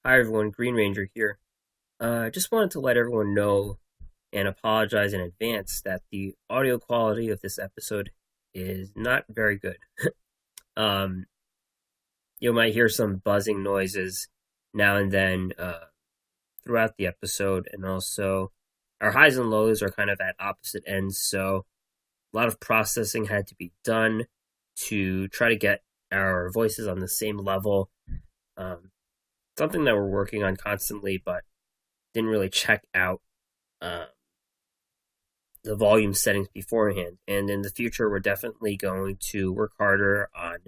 Hi everyone, GreenRanger here. Just wanted to let everyone know and apologize in advance that the audio quality of this episode is not very good. Um, you might hear some buzzing noises now and then throughout the episode, and also our highs and lows are kind of at opposite ends, so a lot of processing had to be done to try to get our voices on the same level. Something that we're working on constantly, but didn't really check out uh, the volume settings beforehand. And in the future, we're definitely going to work harder on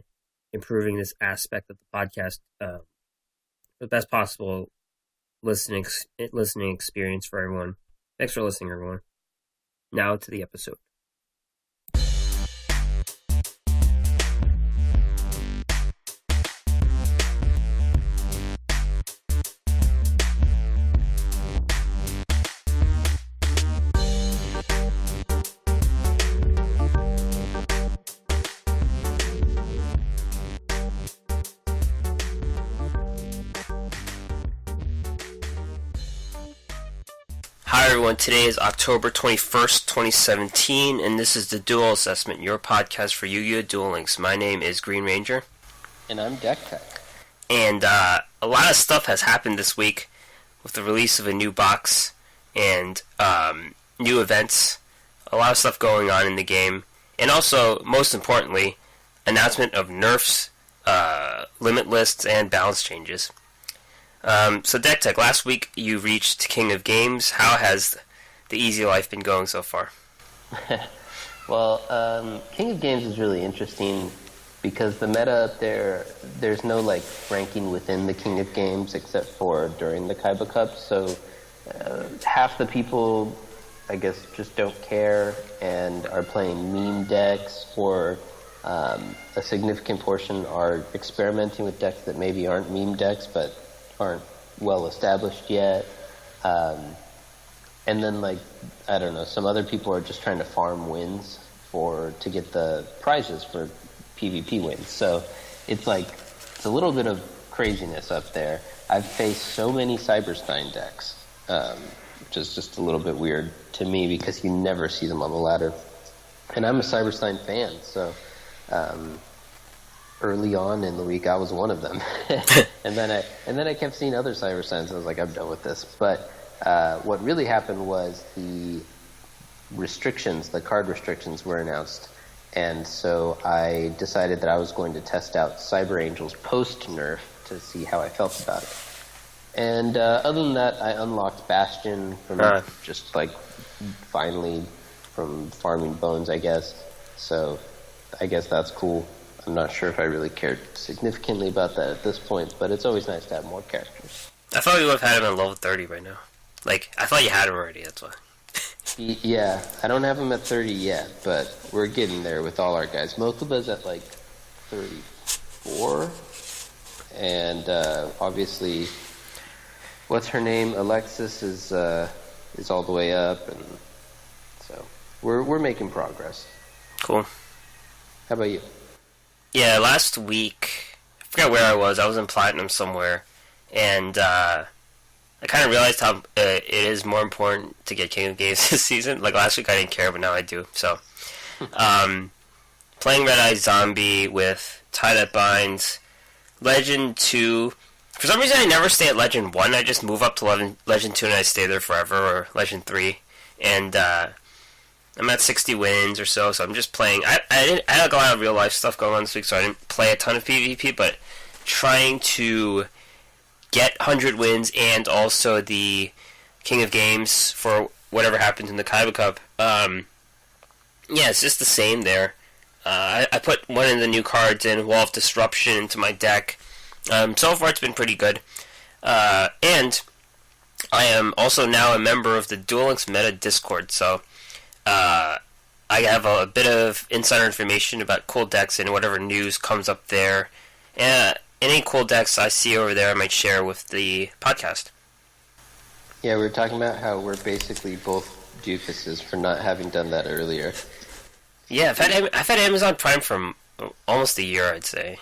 improving this aspect of the podcast, the best possible listening experience for everyone. Thanks for listening, everyone. Now to the episode. Hi everyone, today is October 21st, 2017, and this is the Duel Assessment, your podcast for Yu-Gi-Oh! Duel Links. My name is GreenRanger. And I'm DeckTech. And a lot of stuff has happened this week with the release of a new box and new events. A lot of stuff going on in the game. And also, most importantly, announcement of nerfs, limit lists, and balance changes. So DeckTech, last week you reached King of Games. How has the easy life been going so far? Well, King of Games is really interesting because the meta up there's no ranking within the King of Games except for during the Kaiba Cup. So half the people, I guess, just don't care and are playing meme decks, or a significant portion are experimenting with decks that maybe aren't meme decks but aren't well established yet, and then I don't know, some other people are just trying to farm wins to get the prizes for PvP wins. So it's a little bit of craziness up there. I've faced so many Cyberstein decks, which is just a little bit weird to me because you never see them on the ladder, and I'm a Cyberstein fan, so early on in the week, I was one of them, and then I kept seeing other Cybersteins, and I was like, I'm done with this. But what really happened was the card restrictions were announced, and so I decided that I was going to test out Cyber Angels post nerf to see how I felt about it. And other than that, I unlocked Bastion from finally from farming bones, I guess. So I guess that's cool. I'm not sure if I really cared significantly about that at this point, but it's always nice to have more characters. I thought you would have had him at level 30 by now. I thought you had him already, that's why. Yeah, I don't have him at 30 yet, but we're getting there with all our guys. Mokuba's at 34, and obviously, what's her name? Alexis is all the way up, and so we're making progress. Cool. How about you? Yeah, last week, I forgot where I was in Platinum somewhere, and I kind of realized how it is more important to get King of Games this season. Last week I didn't care, but now I do. So, playing Red Eye Zombie with Tie-Up Binds, Legend 2. For some reason I never stay at Legend 1, I just move up to Legend 2 and I stay there forever, or Legend 3. And I'm at 60 wins or so I'm just playing. I had a lot of real life stuff going on this week, so I didn't play a ton of PvP, but trying to get 100 wins and also the King of Games for whatever happens in the Kaiba Cup. Yeah, it's just the same there. I put one of the new cards in, Wall of Disruption, into my deck. So far it's been pretty good. And I am also now a member of the Duel Links Meta Discord, so I have a bit of insider information about cool decks and whatever news comes up there. Any cool decks I see over there I might share with the podcast. Yeah, we were talking about how we're basically both doofuses for not having done that earlier. Yeah, I've had Amazon Prime for almost a year, I'd say.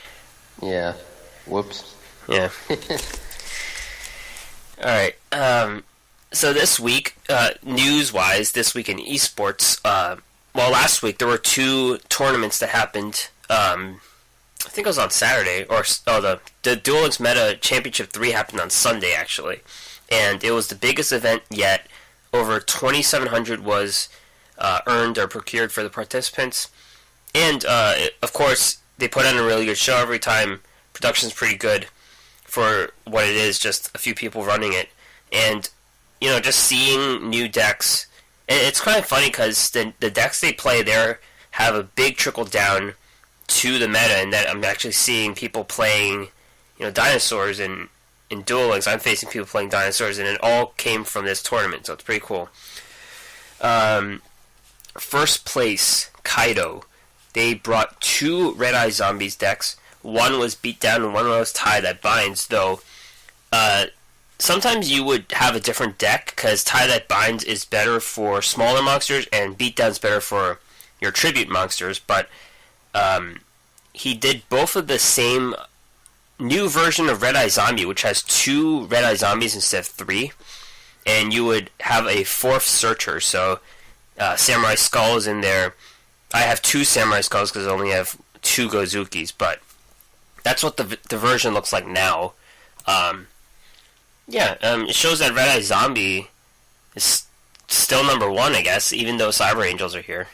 Yeah. Whoops. Yeah. All right. So this week, news-wise, this week in esports, last week there were 2 tournaments that happened. I think it was on Saturday, the Duel Links Meta Championship 3 happened on Sunday, actually. And it was the biggest event yet. Over 2,700 was earned or procured for the participants. And, of course, they put on a really good show every time. Production's pretty good for what it is, just a few people running it. And, just seeing new decks. And it's kind of funny because the decks they play there have a big trickle down to the meta, and that I'm actually seeing people playing, dinosaurs in Duel Links. I'm facing people playing dinosaurs, and it all came from this tournament, so it's pretty cool. First place, Kaido. They brought 2 Red Eye Zombies decks. One was beat down and one was Tie That Binds, though sometimes you would have a different deck, because Tie That Binds is better for smaller monsters and Beatdown's better for your tribute monsters, but he did both of the same new version of Red Eye Zombie, which has 2 Red Eye Zombies instead of 3, and you would have a 4th Searcher, so Samurai Skull is in there. I have 2 Samurai Skulls because I only have 2 Gozukis, but that's what the version looks like now. It shows that Red Eye Zombie is still number 1, I guess, even though Cyber Angels are here.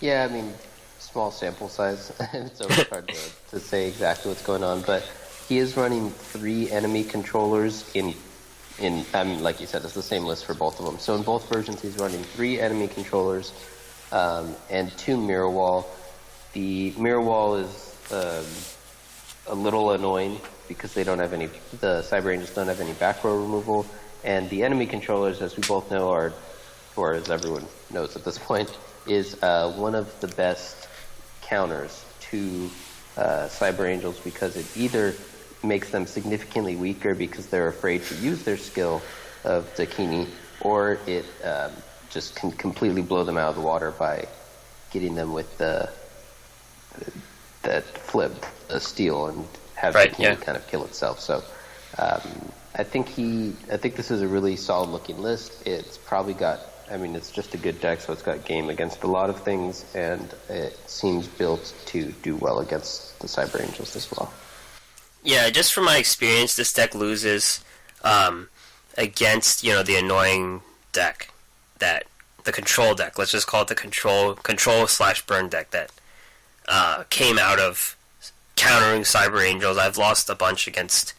Yeah, I mean, small sample size. It's always hard to say exactly what's going on, but he is running 3 enemy controllers in like you said, it's the same list for both of them. So in both versions, he's running 3 enemy controllers and 2 mirror wall. The mirror wall is a little annoying because the Cyber Angels don't have any back row removal, and the enemy controllers, as we both know, or as everyone knows at this point, is one of the best counters to Cyber Angels, because it either makes them significantly weaker because they're afraid to use their skill of Dakini, or it just can completely blow them out of the water by getting them with that flip, steel, and have Dakini kind of kill itself. So I think this is a really solid looking list. It's probably got, it's just a good deck, so it's got game against a lot of things, and it seems built to do well against the Cyber Angels as well. Yeah, just from my experience, this deck loses against, the annoying deck, the control deck. Let's just call it the control/burn deck that came out of countering Cyber Angels. I've lost a bunch against.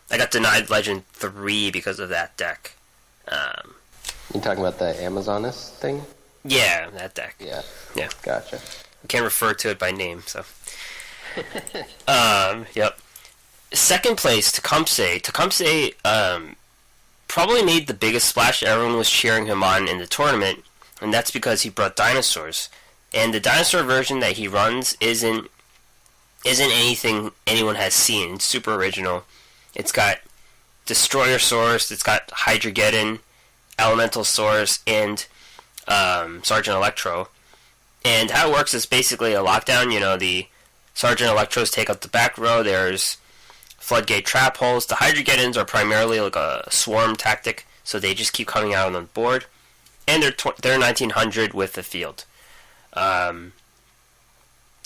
I got denied Legend 3 because of that deck. You talking about the Amazonas thing? Yeah, that deck. Yeah. Gotcha. I can't refer to it by name, so. Yep. Second place, Tecumseh. Tecumseh probably made the biggest splash. Everyone was cheering him on in the tournament, and that's because he brought dinosaurs. And the dinosaur version that he runs isn't anything anyone has seen. It's super original. It's got Destroyer Source, it's got Hydrogeddon, Elemental Source, and Sergeant Electro. And how it works is basically a lockdown. The Sergeant Electros take up the back row. There's Floodgate Trap Holes. The Hydrogeddons are primarily like a swarm tactic, so they just keep coming out on the board. And they're 1900 with the field.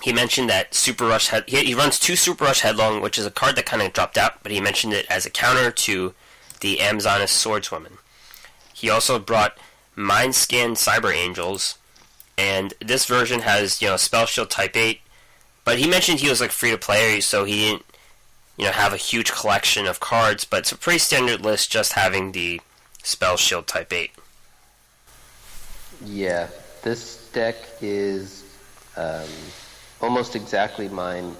He mentioned that Super Rush he runs 2 Super Rush Headlong, which is a card that kind of dropped out, but he mentioned it as a counter to the Amazonas Swordswoman. He also brought Mind Scan Cyber Angels, and this version has, Spell Shield Type 8, but he mentioned he was free to play, so he didn't, have a huge collection of cards, but it's a pretty standard list just having the Spell Shield Type 8. Yeah, this deck is almost exactly mine,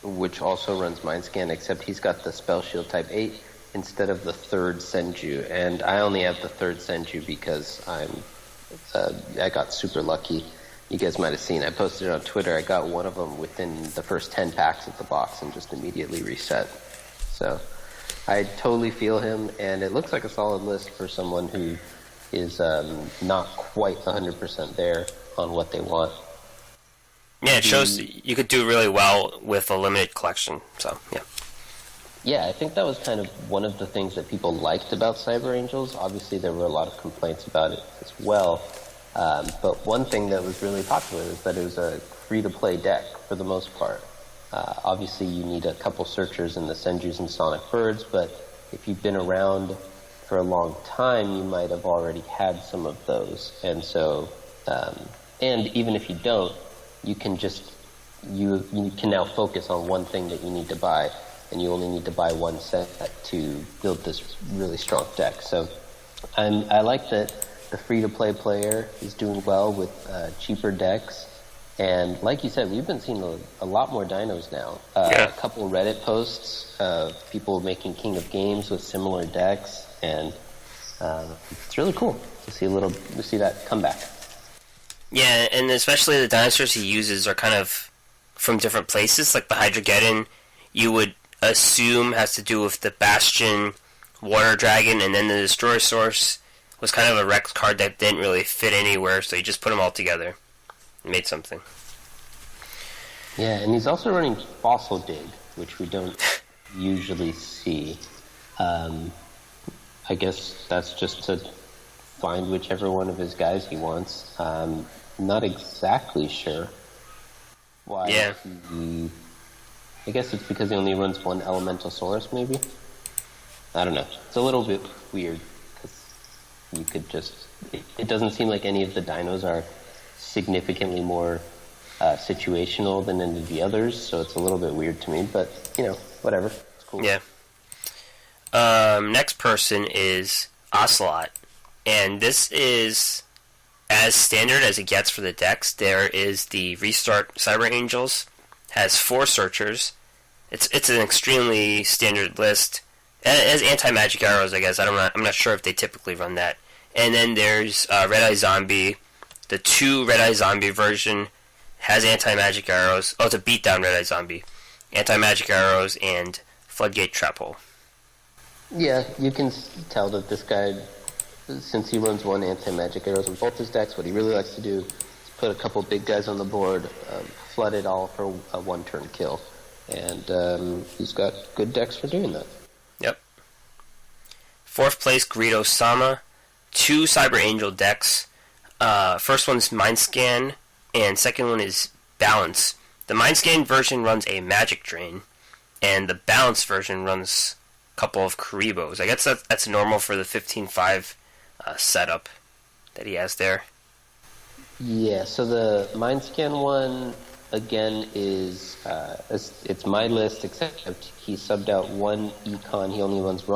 which also runs Mind Scan, except he's got the Spell Shield Type 8 instead of the 3rd Senju, and I only have the 3rd Senju because I got super lucky. You guys might have seen, I posted it on Twitter, I got one of them within the first 10 packs of the box and just immediately reset. So I totally feel him, and it looks like a solid list for someone who is not quite 100% there on what they want. Yeah, it shows you could do really well with a limited collection, so, yeah. Yeah, I think that was kind of one of the things that people liked about Cyber Angels. Obviously, there were a lot of complaints about it as well. But one thing that was really popular is that it was a free-to-play deck for the most part. Obviously, you need a couple searchers in the Senjus and Sonic Birds, but if you've been around for a long time, you might have already had some of those. And so, and even if you don't, you can just, you can now focus on one thing that you need to buy, and you only need to buy one set to build this really strong deck. So I like that the free-to-play player is doing well with cheaper decks. And like you said, we've been seeing a lot more dinos now. A couple Reddit posts of people making King of Games with similar decks, and it's really cool to see that comeback. Yeah, and especially the dinosaurs he uses are kind of from different places. Like the Hydrogeddon, you would assume has to do with the Bastion, Water Dragon, and then the Destroyer Source was kind of a Rex card that didn't really fit anywhere, so you just put them all together and made something. Yeah, and he's also running Fossil Dig, which we don't usually see. I guess that's just to find whichever one of his guys he wants. Not exactly sure why. Yeah. I guess it's because he only runs one Elemental Saurus, maybe? I don't know. It's a little bit weird, because you could just... It doesn't seem like any of the dinos are significantly more situational than any of the others, so it's a little bit weird to me, but, whatever. It's cool. Yeah. Next person is Ocelot, and this is as standard as it gets for the decks. There is the Restart Cyber Angels, has 4 searchers. It's an extremely standard list. It has anti-magic arrows, I guess. I'm not sure if they typically run that. And then there's Red Eye Zombie. The 2 Red Eye Zombie version has anti-magic arrows. Oh, it's a beatdown Red Eye Zombie. Anti-magic arrows and Floodgate Trap Hole. Yeah, you can tell that this guy, since he runs 1 anti-magic arrows in both his decks, what he really likes to do is put a couple big guys on the board, flood it all for a 1-turn kill. And he's got good decks for doing that. Yep. 4th place, Greedo Sama. 2 Cyber Angel decks. First one's Mind Scan, and second one is Balance. The Mind Scan version runs a Magic Drain, and the Balance version runs a couple of Karibos. I guess that's normal for the 15-5 setup that he has there. Yeah, so the Mind Scan one, again, is it's my list, except he subbed out 1 econ. He only runs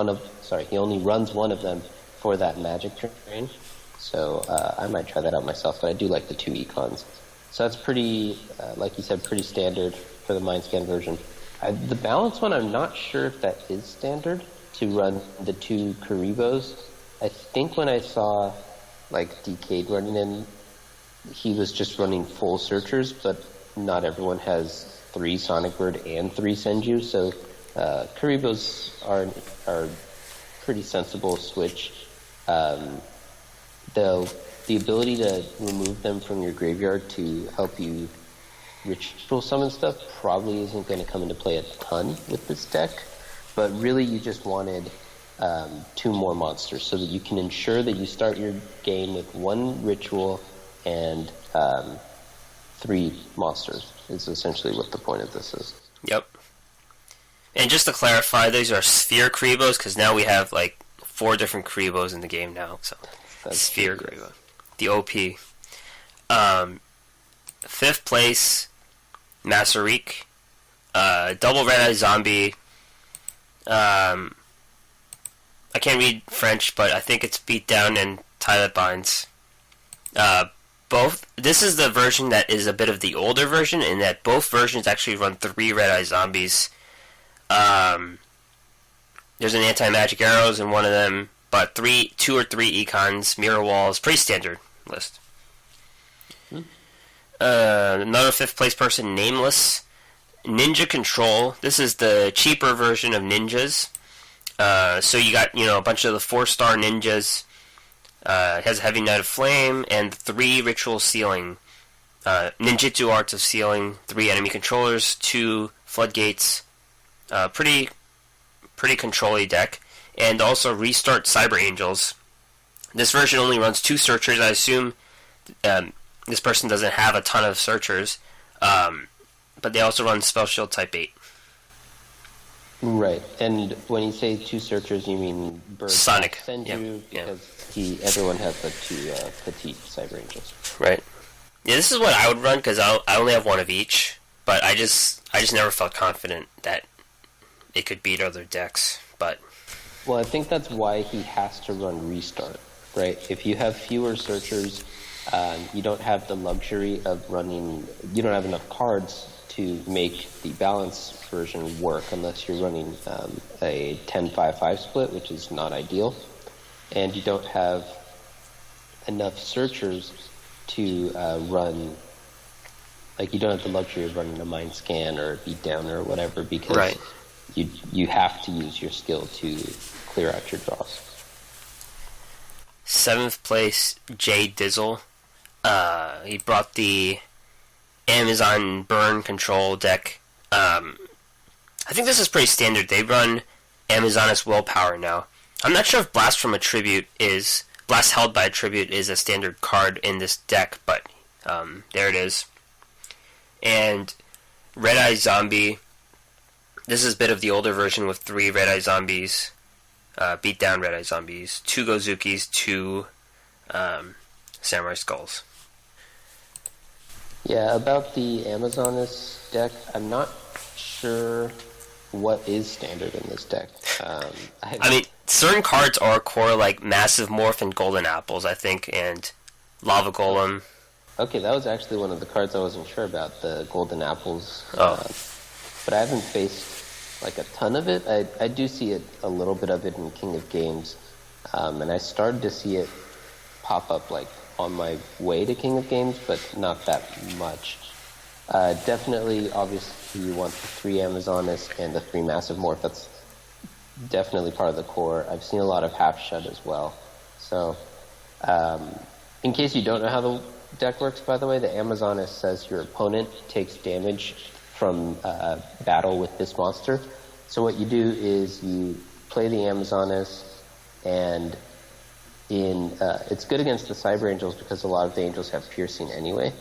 one of them for that Magic Drain. So I might try that out myself, but I do like the 2 econs. So that's pretty, like you said, pretty standard for the Mind Scan version. The Balance one, I'm not sure if that is standard to run the 2 Karibos. I think when I saw like Decade running in, he was just running full searchers, but not everyone has 3 Sonic Bird and 3 Senju, so Karibos are pretty sensible switch. The ability to remove them from your graveyard to help you ritual summon stuff probably isn't going to come into play a ton with this deck, but really you just wanted 2 more monsters so that you can ensure that you start your game with 1 ritual and 3 monsters is essentially what the point of this is. Yep. And just to clarify, these are Sphere Karibos, because now we have like 4 different Karibos in the game now. So that's Sphere Karibo. The OP. 5th place, Masaryk. Double Red Eye Zombie. I can't read French, but I think it's Beatdown and Tie Binds. This is the version that is a bit of the older version, in that both versions actually run 3 Red Eye Zombies. There's an anti-magic arrows in one of them, but 2 or 3 econs, mirror walls, pretty standard list. Another 5th place person, Nameless. Ninja Control. This is the cheaper version of ninjas. So you got, a bunch of the 4-star ninjas. It has a Heavy Knight of Flame and 3 Ritual Sealing. Ninjutsu Arts of Sealing, 3 enemy controllers, 2 floodgates. Pretty pretty control-y deck. And also Restart Cyber Angels. This version only runs 2 searchers. I assume this person doesn't have a ton of searchers. But they also run Spell Shield Type 8. Right, and when you say 2 searchers, you mean Bird Sonic. Senju, because everyone has the 2 petite Cyber Angels. Right. Yeah, this is what I would run, because I only have one of each. But I just never felt confident that it could beat other decks. But well, I think that's why he has to run Restart, right? If you have fewer searchers, you don't have the luxury of running. You don't have enough cards to make the balanced version work unless you're running a 10-5-5 split, which is not ideal, and you don't have enough searchers to run. Like, you don't have the luxury of running a Mind Scan or a Beatdown or whatever, because you have to use your skill to clear out your draws. 7th place, Jay Dizzle. He brought the Amazon Burn Control deck. I think this is pretty standard. They run Amazoness Willpower now. I'm not sure if Blast Held by Attribute is a standard card in this deck, but there it is. And Red Eye Zombie. This is a bit of the older version with 3 Red Eye Zombies. Beat down Red Eye Zombies. 2 Gozukis, 2 Samurai Skulls. Yeah, about the Amazoness deck, I'm not sure what is standard in this deck. I mean, certain cards are core, like Massive Morph and Golden Apples, I think, and Lava Golem. Okay, that was actually one of the cards I wasn't sure about, the Golden Apples. Oh. But I haven't faced like a ton of it. I do see it, a little bit of it in King of Games, and I started to see it pop up like on my way to King of Games, but not that much. Definitely, obviously, you want the 3 Amazoness and the 3 Massive Morph. That's definitely part of the core. I've seen a lot of Half Shut as well. So, in case you don't know how the deck works, by the way, the Amazoness says your opponent takes damage from battle with this monster. So what you do is you play the Amazoness, and it's good against the Cyber Angels because a lot of the Angels have piercing anyway,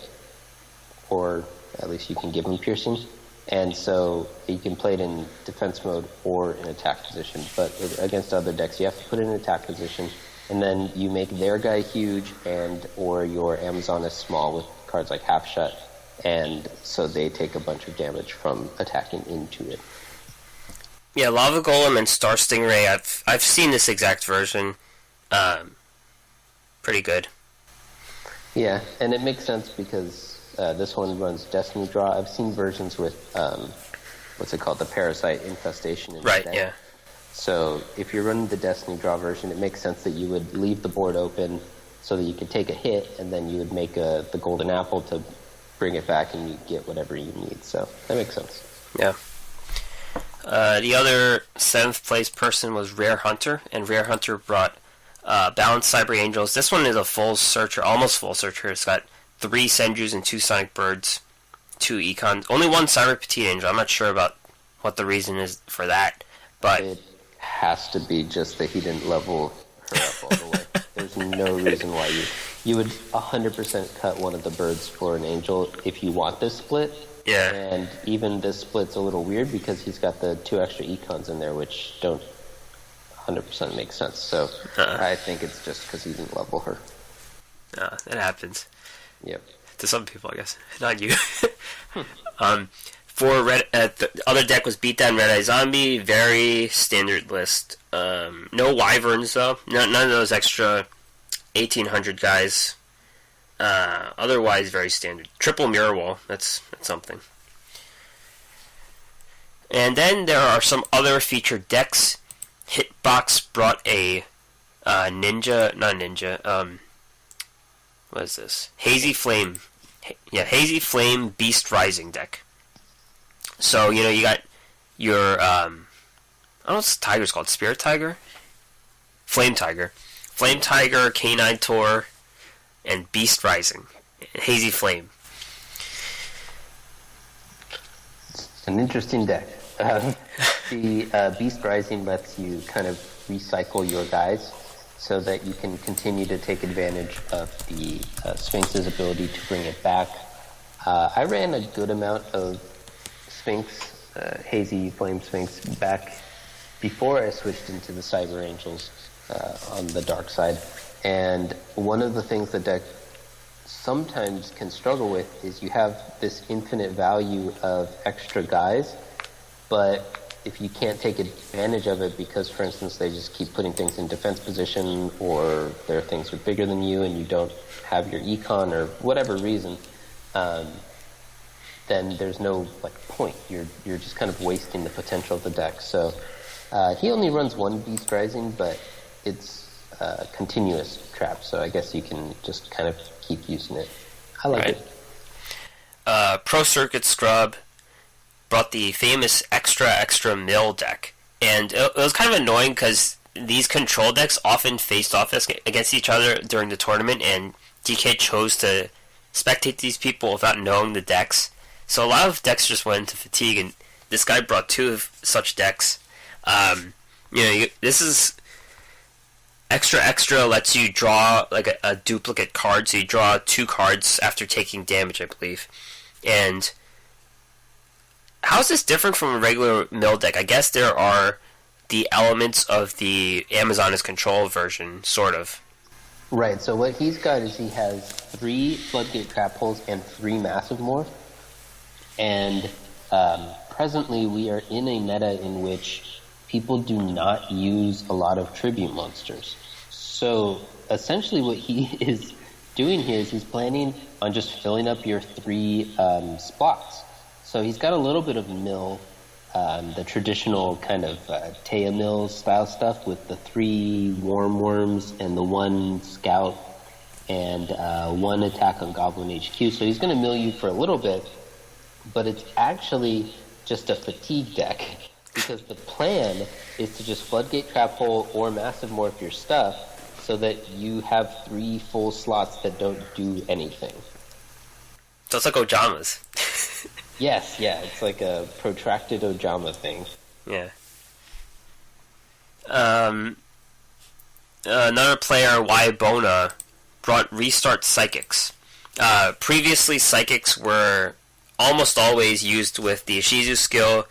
or at least you can give them piercing, and so you can play it in defense mode or in attack position. But against other decks, you have to put it in attack position, and then you make their guy huge or your Amazoness small with cards like Half Shut, and so they take a bunch of damage from attacking into it. Yeah, Lava Golem and Star Stingray, I've seen this exact version. Pretty good. Yeah, and it makes sense because this one runs Destiny Draw. I've seen versions with, what's it called, the Parasite Infestation instead. Right, yeah. So if you're running the Destiny Draw version, it makes sense that you would leave the board open so that you could take a hit, and then you would make the Golden Apple to bring it back and you get whatever you need. So that makes sense. Yeah. The other 7th place person was Rare Hunter, and Rare Hunter brought Balanced Cyber Angels. This one is a full searcher, almost full searcher. It's got 3 Senjus and 2 Sonic Birds, 2 Econs. Only 1 Cyber Petite Angel. I'm not sure about what the reason is for that, but it has to be just that he didn't level her up all the way. There's no reason why you would 100% cut one of the birds for an angel if you want this split. Yeah. And even this split's a little weird because he's got the 2 extra econs in there, which don't 100% make sense. So I think it's just because he didn't level her. It happens. Yep. To some people, I guess. Not you. For the other deck was Beatdown Red Eye Zombie. Very standard list. No Wyverns, though. None of those extra 1800 guys. Otherwise, very standard. Triple Mirror Wall. That's something. And then there are some other featured decks. Hitbox brought a what is this? Hazy Flame. Hazy Flame Beast Rising deck. So, you got your, I don't know what this tiger's called. Spirit Tiger? Flame Tiger. Flame Tiger, Canine Tor, and Beast Rising. Hazy Flame. An interesting deck. The Beast Rising lets you kind of recycle your guys so that you can continue to take advantage of the Sphinx's ability to bring it back. I ran a good amount of Sphinx, Hazy Flame Sphinx, back before I switched into the Cyber Angels on the dark side. And one of the things the deck sometimes can struggle with is you have this infinite value of extra guys, but if you can't take advantage of it because, for instance, they just keep putting things in defense position, or their things are bigger than you and you don't have your econ or whatever reason, then there's no point. You're just kind of wasting the potential of the deck. So he only runs one Beast Rising, but it's continuous trap, so I guess you can just kind of keep using it. I like it. Pro Circuit Scrub brought the famous extra mill deck, and it was kind of annoying because these control decks often faced off against each other during the tournament, and DK chose to spectate these people without knowing the decks. So a lot of decks just went into fatigue, and this guy brought two of such decks. This is extra lets you draw like a duplicate card, so you draw 2 cards after taking damage, I believe. And how is this different from a regular mill deck? I guess there are the elements of the Amazoness Control version, sort of. Right, so what he's got is he has 3 Floodgate Trap Holes and 3 Massive Morph. And presently we are in a meta in which people do not use a lot of tribute monsters. So essentially what he is doing here is he's planning on just filling up your 3 spots. So he's got a little bit of mill, the traditional kind of Taya Mill style stuff with the 3 Warm Worms and the 1 Scout and 1 attack on Goblin HQ. So he's going to mill you for a little bit, but it's actually just a fatigue deck. Because the plan is to just Floodgate Trap Hole or Massive Morph your stuff so that you have 3 full slots that don't do anything. So it's like Ojamas. Yes, yeah, it's like a protracted Ojama thing. Yeah. Another player, Wybona, brought Restart Psychics. Previously, Psychics were almost always used with the Ishizu skill,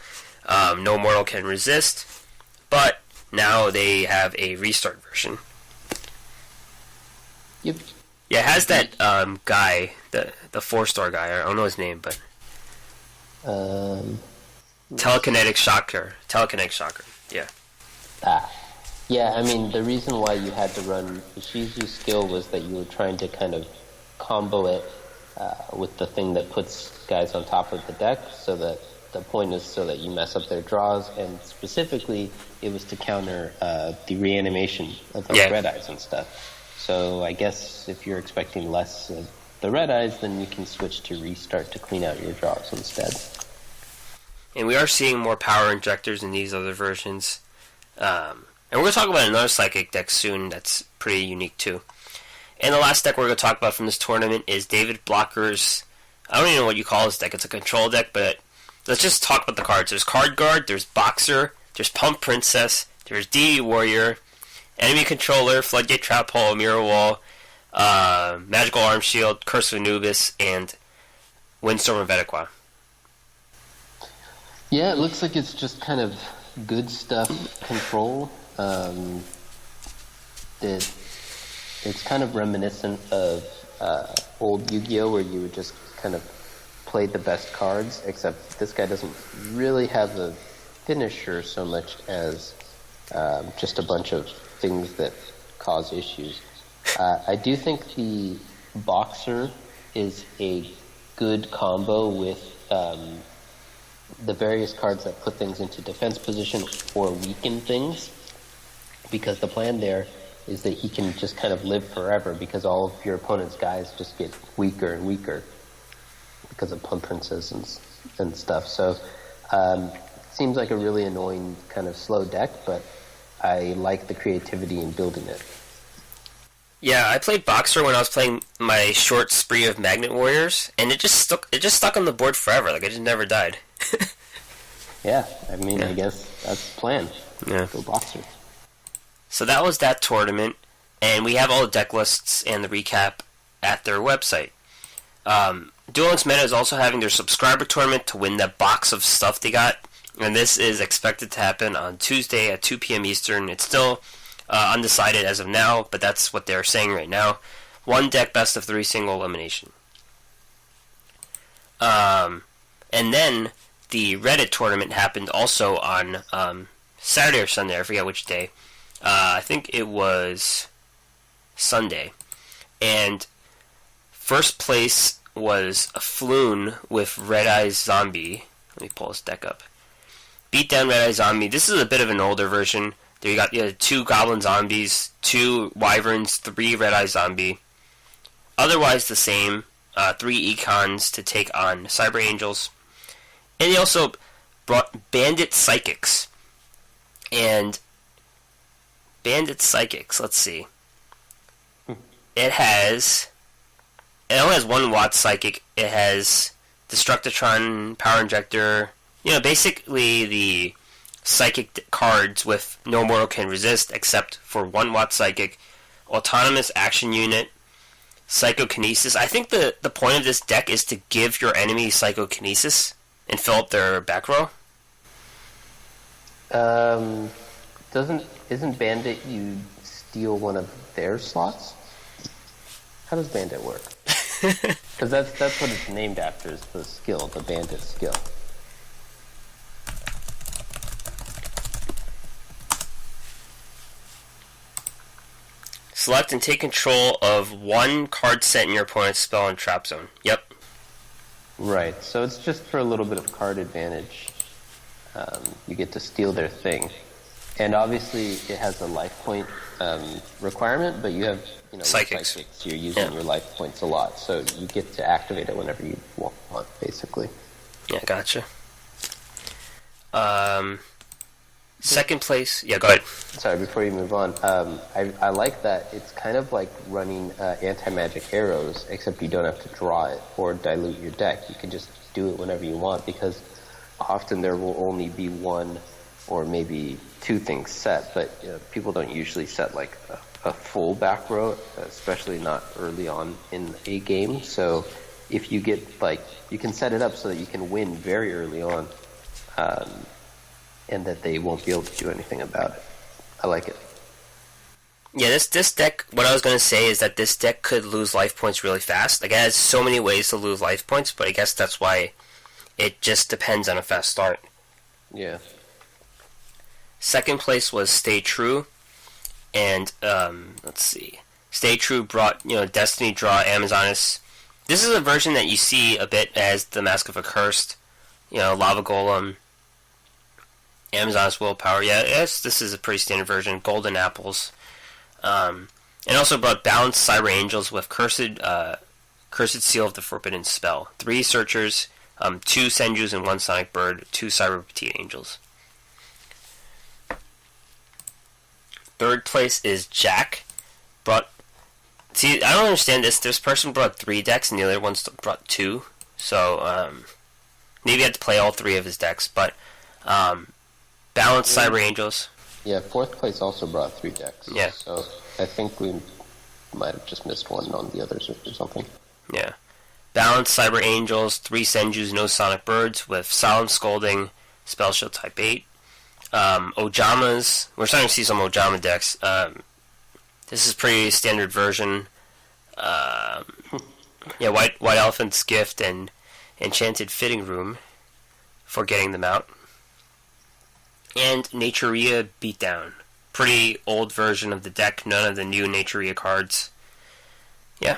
No Mortal Can Resist, but now they have a Restart version. Yep. Yeah, it has that guy, the 4-star guy, I don't know his name, but... Telekinetic Shocker, yeah. Yeah, I mean, the reason why you had to run Ishizu's skill was that you were trying to kind of combo it with the thing that puts guys on top of the deck, so that the point is so that you mess up their draws, and specifically it was to counter the reanimation of the red eyes and stuff. So I guess if you're expecting less of the red eyes, then you can switch to Restart to clean out your draws instead. And we are seeing more power injectors in these other versions. And we're going to talk about another Psychic deck soon that's pretty unique too. And the last deck we're going to talk about from this tournament is David Blocker's... I don't even know what you call this deck. It's a control deck, but let's just talk about the cards. There's Card Guard, there's Boxer, there's Pump Princess, there's DD Warrior, Enemy Controller, Floodgate Trap Hole, Mirror Wall, Magical Arm Shield, Curse of Anubis, and Windstorm of Vedequa. Yeah, it looks like it's just kind of good stuff control. It's kind of reminiscent of old Yu-Gi-Oh! Where you would just kind of play the best cards, except this guy doesn't really have a finisher so much as just a bunch of things that cause issues. I do think the Boxer is a good combo with the various cards that put things into defense position or weaken things, because the plan there is that he can just kind of live forever because all of your opponent's guys just get weaker and weaker because of Pump Princess and stuff. So seems like a really annoying kind of slow deck, but I like the creativity in building it. Yeah, I played Boxer when I was playing my short spree of Magnet Warriors, and it just stuck on the board forever. Like, it just never died. Yeah, I mean, I guess that's the plan. Yeah. Go Boxers. So that was that tournament, and we have all the deck lists and the recap at their website. Duel Links Meta is also having their subscriber tournament to win that box of stuff they got, and this is expected to happen on Tuesday at 2 p.m. Eastern. It's still undecided as of now, but that's what they're saying right now. One deck best of 3 single elimination. And then the Reddit tournament happened also on Saturday or Sunday, I forget which day. I think it was Sunday. And first place was a Floon with Red Eyes Zombie. Let me pull this deck up. Beat down Red Eyes Zombie. This is a bit of an older version. There you got 2 Goblin Zombies, 2 Wyverns, 3 Red Eyes Zombie. Otherwise the same. 3 Econs to take on Cyber Angels. And they also brought Bandit Psychics. And Bandit Psychics, let's see. It only has 1 Watt Psychic. It has Destructotron, Power Injector. Basically the Psychic cards with no mortal can resist except for 1 Watt Psychic, Autonomous Action Unit, Psychokinesis. I think the point of this deck is to give your enemy Psychokinesis and fill up their back row. Isn't Bandit you steal one of their slots? How does Bandit work? Because that's what it's named after, is the skill, the Bandit skill. Select and take control of 1 card set in your opponent's spell and trap zone. Yep. Right, so it's just for a little bit of card advantage. You get to steal their thing. And obviously it has a life point requirement, but you have Psychics. You're using your life points a lot, so you get to activate it whenever you want, basically. Yeah, gotcha. Second place. Yeah, go ahead. Sorry, before you move on, I like that it's kind of like running anti-magic arrows, except you don't have to draw it or dilute your deck. You can just do it whenever you want, because often there will only be 1 or maybe 2 things set, but people don't usually set like a full back row, especially not early on in a game. So if you get you can set it up so that you can win very early on, and that they won't be able to do anything about it. I like it. Yeah, this deck, what I was going to say is that this deck could lose life points really fast. Like, it has so many ways to lose life points, but I guess that's why it just depends on a fast start. Yeah. Second place was Stay True, and, let's see. Stay True brought, Destiny Draw, Amazonas. This is a version that you see a bit as the Mask of a Cursed, Lava Golem, Amazon's Willpower. Yeah, yes, this is a pretty standard version. Golden Apples. And also brought Balanced Cyber Angels with Cursed Seal of the Forbidden Spell. 3 Searchers, 2 Senjus and 1 Sonic Bird, 2 Cyber Petite Angels. Third place is Jack. See, I don't understand this. This person brought 3 decks and the other ones brought 2. So, maybe I had to play all 3 of his decks, but, Balanced Cyber Angels. Yeah, 4th place also brought 3 decks. Yeah. So I think we might have just missed one on the others or something. Yeah. Balanced Cyber Angels, 3 Senjus, no Sonic Birds, with Solemn Scolding, Spell Shield Type 8. Ojamas. We're starting to see some Ojama decks. This is pretty standard version. Yeah, White Elephant's Gift and Enchanted Fitting Room for getting them out. And Naturia Beatdown. Pretty old version of the deck. None of the new Naturia cards. Yeah.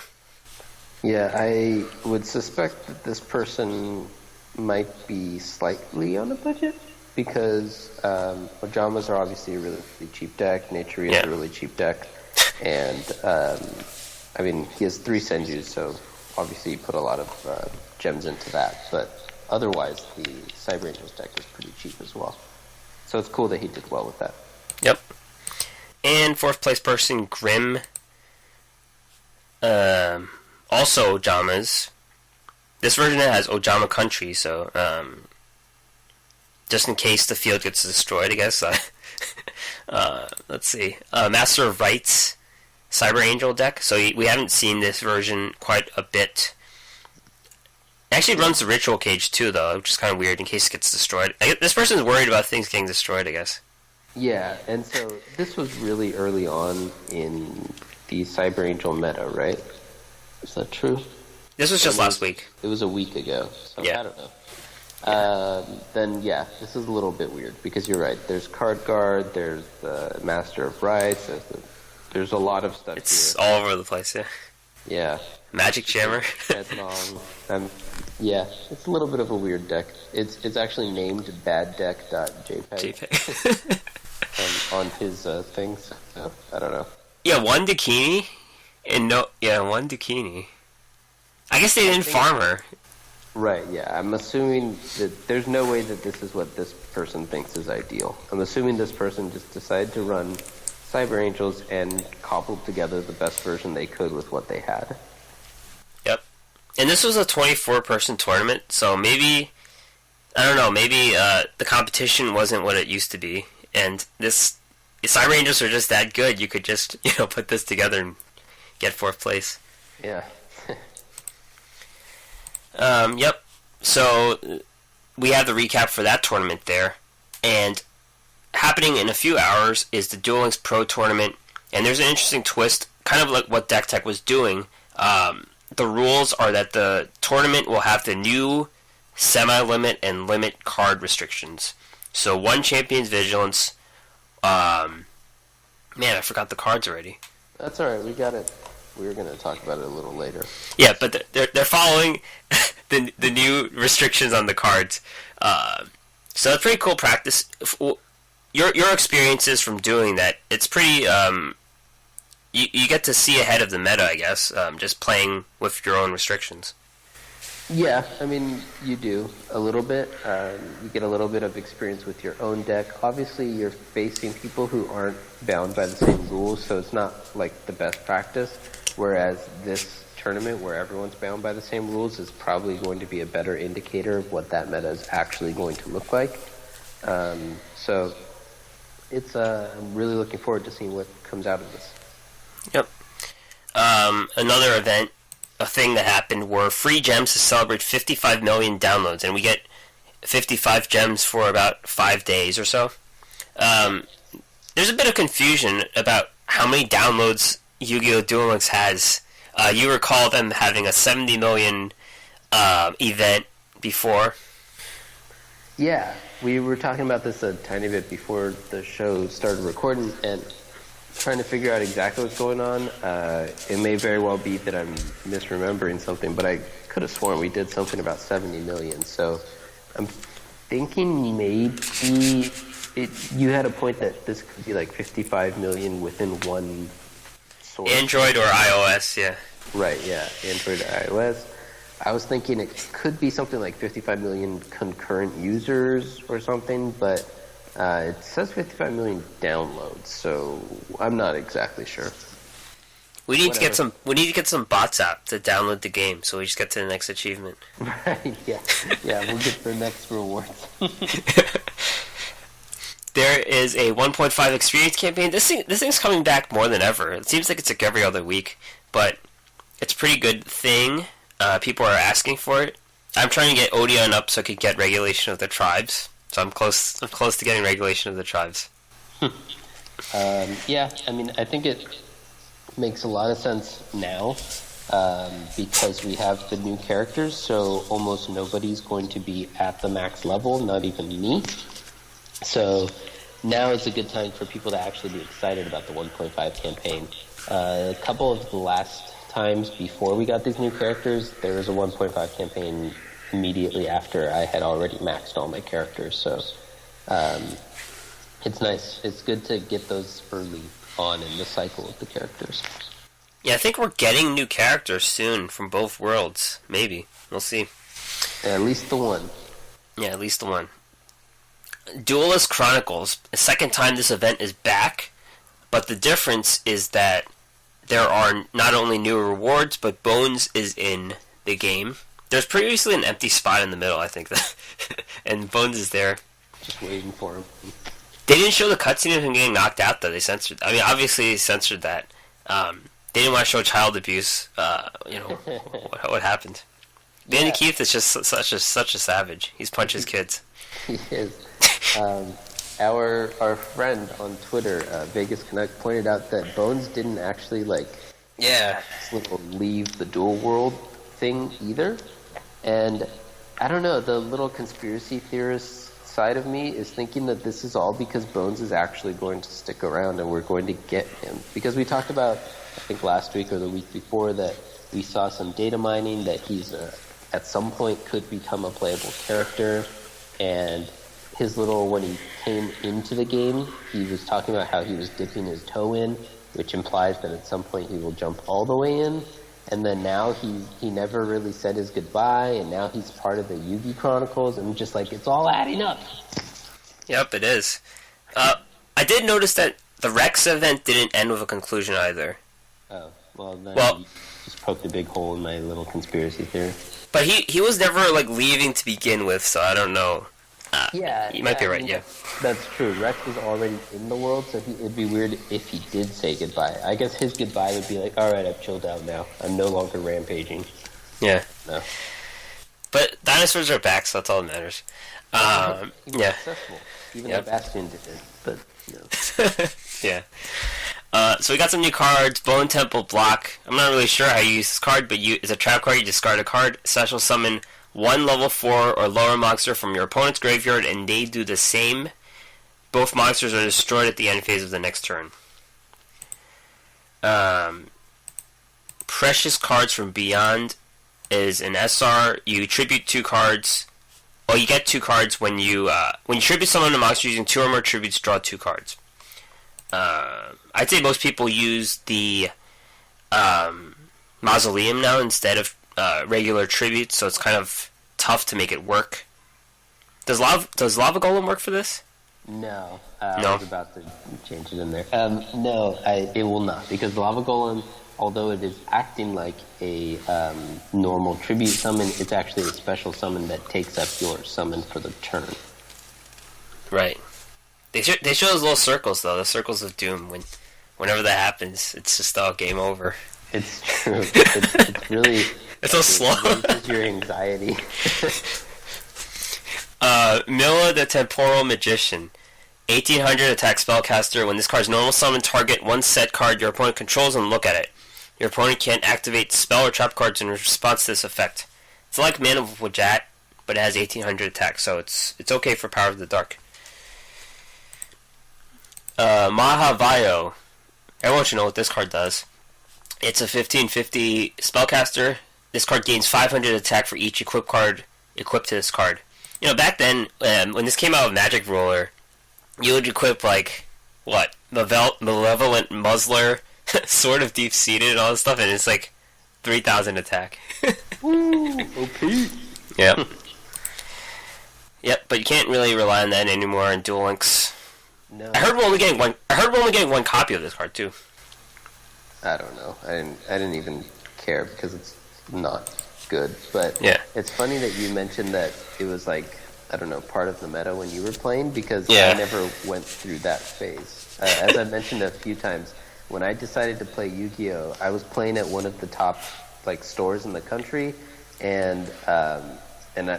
Yeah, I would suspect that this person might be slightly on a budget, because Ojamas are obviously a really cheap deck. Naturia is a really cheap deck. And, I mean, he has 3 Senjus, so obviously he put a lot of gems into that. But otherwise, the Cyber Angels deck is pretty cheap as well. So it's cool that he did well with that. Yep. And 4th place person, Grim. Also Ojamas. This version has Ojama Country, so just in case the field gets destroyed, I guess. Let's see. Master of Rights Cyber Angel deck. So we haven't seen this version quite a bit. It actually runs the Ritual Cage too, though, which is kind of weird in case it gets destroyed. This person's worried about things getting destroyed, I guess. Yeah, and so this was really early on in the Cyber Angel meta, right? Is that true? This was just last week. It was a week ago, so yeah. I don't know. Then, yeah, this is a little bit weird, because you're right. There's Card Guard, there's the Master of Rights, there's a lot of stuff it's here. all over the place, yeah. Yeah. Magic Jammer. Yeah, it's a little bit of a weird deck. It's actually named baddeck.jpg on his things. So, I don't know. Yeah, one Dakini one Dakini. I guess they didn't farm her. Right, yeah. I'm assuming that there's no way that this is what this person thinks is ideal. I'm assuming this person just decided to run Cyber Angels and cobbled together the best version they could with what they had. Yep. And this was a 24-person tournament, so maybe, I don't know, maybe the competition wasn't what it used to be, and Cyber Angels are just that good, you could just, put this together and get 4th place. Yeah. Yep. So, we have the recap for that tournament there, and happening in a few hours is the Duel Links Pro Tournament, and there's an interesting twist, kind of like what DeckTech was doing. The rules are that the tournament will have the new semi-limit and limit card restrictions. So 1 Champion's Vigilance. Man, I forgot the cards already. That's alright, we got it. We were going to talk about it a little later. Yeah, but they're following the new restrictions on the cards. So it's pretty cool practice. Your experiences from doing that, it's pretty, you get to see ahead of the meta, I guess, just playing with your own restrictions. Yeah, I mean, you do, a little bit. You get a little bit of experience with your own deck. Obviously, you're facing people who aren't bound by the same rules, so it's not, like, the best practice, whereas this tournament, where everyone's bound by the same rules, is probably going to be a better indicator of what that meta is actually going to look like. So it's I'm really looking forward to seeing what comes out of this. Yep. Another event, a thing that happened, were free gems to celebrate 55 million downloads, and we get 55 gems for about 5 days or so. There's a bit of confusion about how many downloads Yu-Gi-Oh! Duel Links has. You recall them having a 70 million event before. Yeah, we were talking about this a tiny bit before the show started recording, and trying to figure out exactly what's going on. It may very well be that I'm misremembering something, but I could have sworn we did something about 70 million. So I'm thinking maybe you had a point that this could be like 55 million within one source. Android or iOS, yeah. Right, yeah, Android or iOS. I was thinking it could be something like 55 million concurrent users or something, but it says 55 million downloads, so I'm not exactly sure. We need to get some bots out to download the game, so we just get to the next achievement. Right? Yeah, we'll get the next rewards. There is a 1.5 experience campaign. This thing's coming back more than ever. It seems like it's like every other week, but it's a pretty good thing. People are asking for it. I'm trying to get Odeon up so I could get Regulation of the Tribes. So I'm close to getting Regulation of the Tribes. Yeah, I mean, I think it makes a lot of sense now because we have the new characters, so almost nobody's going to be at the max level, not even me. So now is a good time for people to actually be excited about the 1.5 campaign. A couple of the last times before we got these new characters, there was a 1.5 campaign immediately after I had already maxed all my characters, so it's nice. It's good to get those early on in the cycle of the characters. Yeah, I think we're getting new characters soon from both worlds. Maybe. We'll see. At least the one. Yeah, at least the one. Duelist Chronicles. The second time this event is back, but the difference is that there are not only new rewards, but Bones is in the game. There's previously an empty spot in the middle, I think, and Bones is there. just waiting for him. They didn't show the cutscene of him getting knocked out, though. They censored. I mean, obviously they censored that. They didn't want to show child abuse. What happened? Danny Keith is just such a savage. He's punches kids. He is. Our friend on Twitter, Vegas Canuck, pointed out that Bones didn't actually leave the Duel World thing either. And I don't know, the little conspiracy theorist side of me is thinking that this is all because Bones is actually going to stick around and we're going to get him. Because we talked about, I think last week or the week before, that we saw some data mining that he's at some point could become a playable character. And when he came into the game, he was talking about how he was dipping his toe in, which implies that at some point he will jump all the way in. And then now he never really said his goodbye, and now he's part of the Yu-Gi Chronicles, and just like, it's all adding up. Yep, it is. I did notice that the Rex event didn't end with a conclusion either. Oh, well, you just poked a big hole in my little conspiracy theory. But he was never, leaving to begin with, so I don't know. You might be right, yeah. That's true. Rex was already in the world, so it'd be weird if he did say goodbye. I guess his goodbye would be like, alright, I've chilled out now. I'm no longer rampaging. Yeah. No. But dinosaurs are back, so that's all that matters. He was successful. Even though Bastion did it, but, Yeah. So we got some new cards. Bone Temple Block. I'm not really sure how you use this card, but it's a trap card. You discard a card, special summon one level 4 or lower monster from your opponent's graveyard, and they do the same. Both monsters are destroyed at the end phase of the next turn. Precious Cards from Beyond is an SR. You tribute 2 cards. Well, you get 2 cards when you tribute summon a monster using 2 or more tributes. Draw 2 cards. I'd say most people use the Mausoleum now instead of regular tributes, so it's kind of tough to make it work. Does Lava Golem work for this? No. I was about to change it in there. No, it will not, because Lava Golem, although it is acting like a normal tribute summon, it's actually a special summon that takes up your summon for the turn. Right. They show those little circles, though, the circles of doom. Whenever that happens, it's just all game over. It's true. It's really... It's so slow. It raises your anxiety. Milla the Temporal Magician. 1800 attack spellcaster. When this card's normal summon, target one set card your opponent controls and look at it. Your opponent can't activate spell or trap cards in response to this effect. It's like Man of Wajat, but it has 1800 attack, so it's okay for Power of the Dark. Mahavayo. Everyone should know what this card does. It's a 1550 spellcaster. This card gains 500 attack for each equip card equipped to this card. Back then, when this came out with Magic Ruler, you would equip, Malevolent Muzzler, Sword of Deep-Seated, and all this stuff, and it's 3,000 attack. Woo! OP! Yep. Yep, but you can't really rely on that anymore in Duel Links. No. I heard we're only getting one copy of this card, too. I don't know. I didn't even care because it's not good. But It's funny that you mentioned that it was part of the meta when you were playing, because I never went through that phase. As I mentioned a few times, when I decided to play Yu-Gi-Oh, I was playing at one of the top stores in the country, and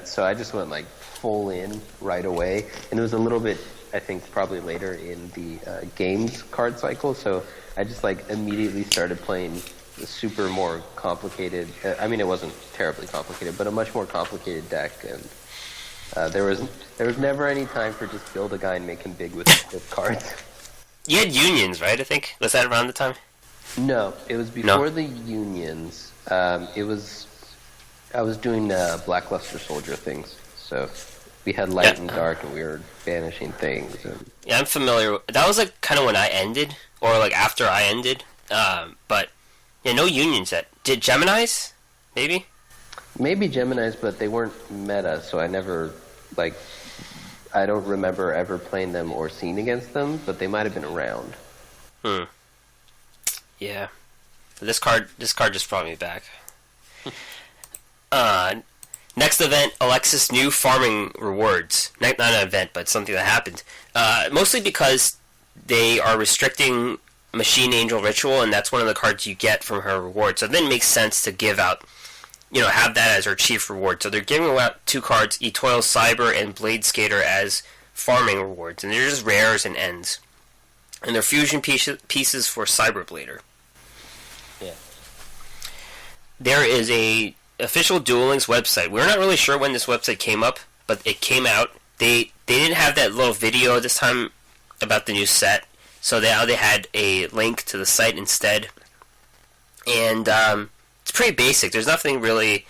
so I just went full in right away, and it was a little bit, I think, probably later in the games card cycle, so I just immediately started playing the super more complicated, I mean, it wasn't terribly complicated, but a much more complicated deck, and there was never any time for just build a guy and make him big with cards. You had Unions, right, I think? Was that around the time? No, it was before the Unions. I was doing Blackluster Soldier things, so we had Light and Dark, and we were banishing things. Yeah, I'm familiar. That was kind of when I ended, or after I ended. But no Unions yet. Did Geminis? Maybe. Maybe Geminis, but they weren't meta, so I never I don't remember ever playing them or seeing against them, but they might have been around. Yeah. This card just brought me back. Next event, Alexis new farming rewards. Not an event, but something that happened. Mostly because they are restricting Machine Angel Ritual, and that's one of the cards you get from her reward. So then it makes sense to give out, have that as her chief reward. So they're giving out 2 cards, Etoile Cyber and Blade Skater, as farming rewards. And they're just rares and ends. And they're fusion pieces for Cyber Blader. Yeah. There is a official Duel Links website. We're not really sure when this website came up, but it came out. They didn't have that little video this time about the new set, so now they had a link to the site instead. And it's pretty basic. There's nothing really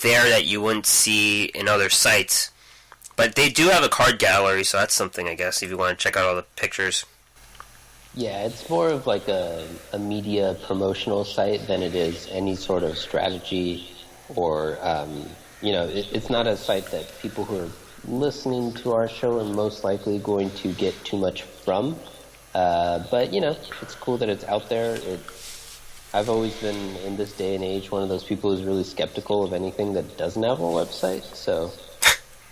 there that you wouldn't see in other sites. But they do have a card gallery, so that's something, I guess, if you want to check out all the pictures. Yeah, it's more of like a media promotional site than it is any sort of strategy or, it's not a site that people who are listening to our show are most likely going to get too much from. But, it's cool that it's out there. I've always been, in this day and age, one of those people who's really skeptical of anything that doesn't have a website. So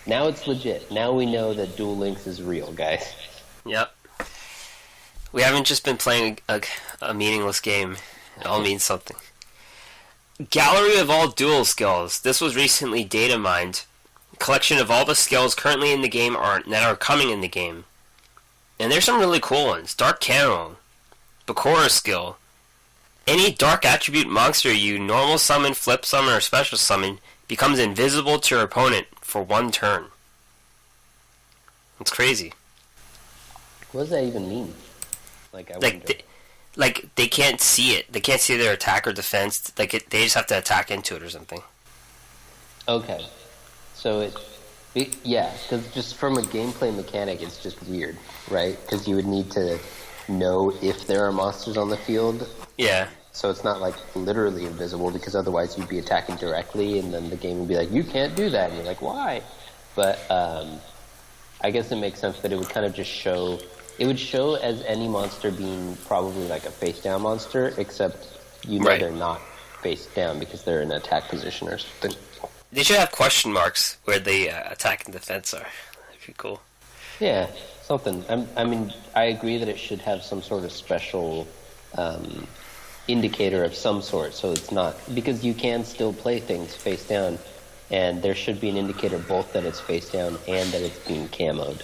now it's legit. Now we know that Duel Links is real, guys. Yep. We haven't just been playing a meaningless game. It all means something. Gallery of all duel skills. This was recently data mined. Collection of all the skills currently in the game that are coming in the game. And there's some really cool ones. Dark Camo, Bakura skill. Any dark attribute monster you normal summon, flip summon, or special summon becomes invisible to your opponent for 1 turn. It's crazy. What does that even mean? They can't see it. They can't see their attack or defense. They just have to attack into it or something. Okay. So because just from a gameplay mechanic, it's just weird, right? Because you would need to know if there are monsters on the field. Yeah. So it's not like literally invisible, because otherwise you'd be attacking directly, and then the game would be like, you can't do that, and you're like, why? But I guess it makes sense that it would kind of just show. It would show as any monster being probably like a face-down monster, except right. They're not face down because they're in an attack position or something. They should have question marks where the attack and defense are. That'd be cool. Yeah, something. I agree that it should have some sort of special indicator of some sort, so it's not... Because you can still play things face down, and there should be an indicator both that it's face down and that it's being camoed.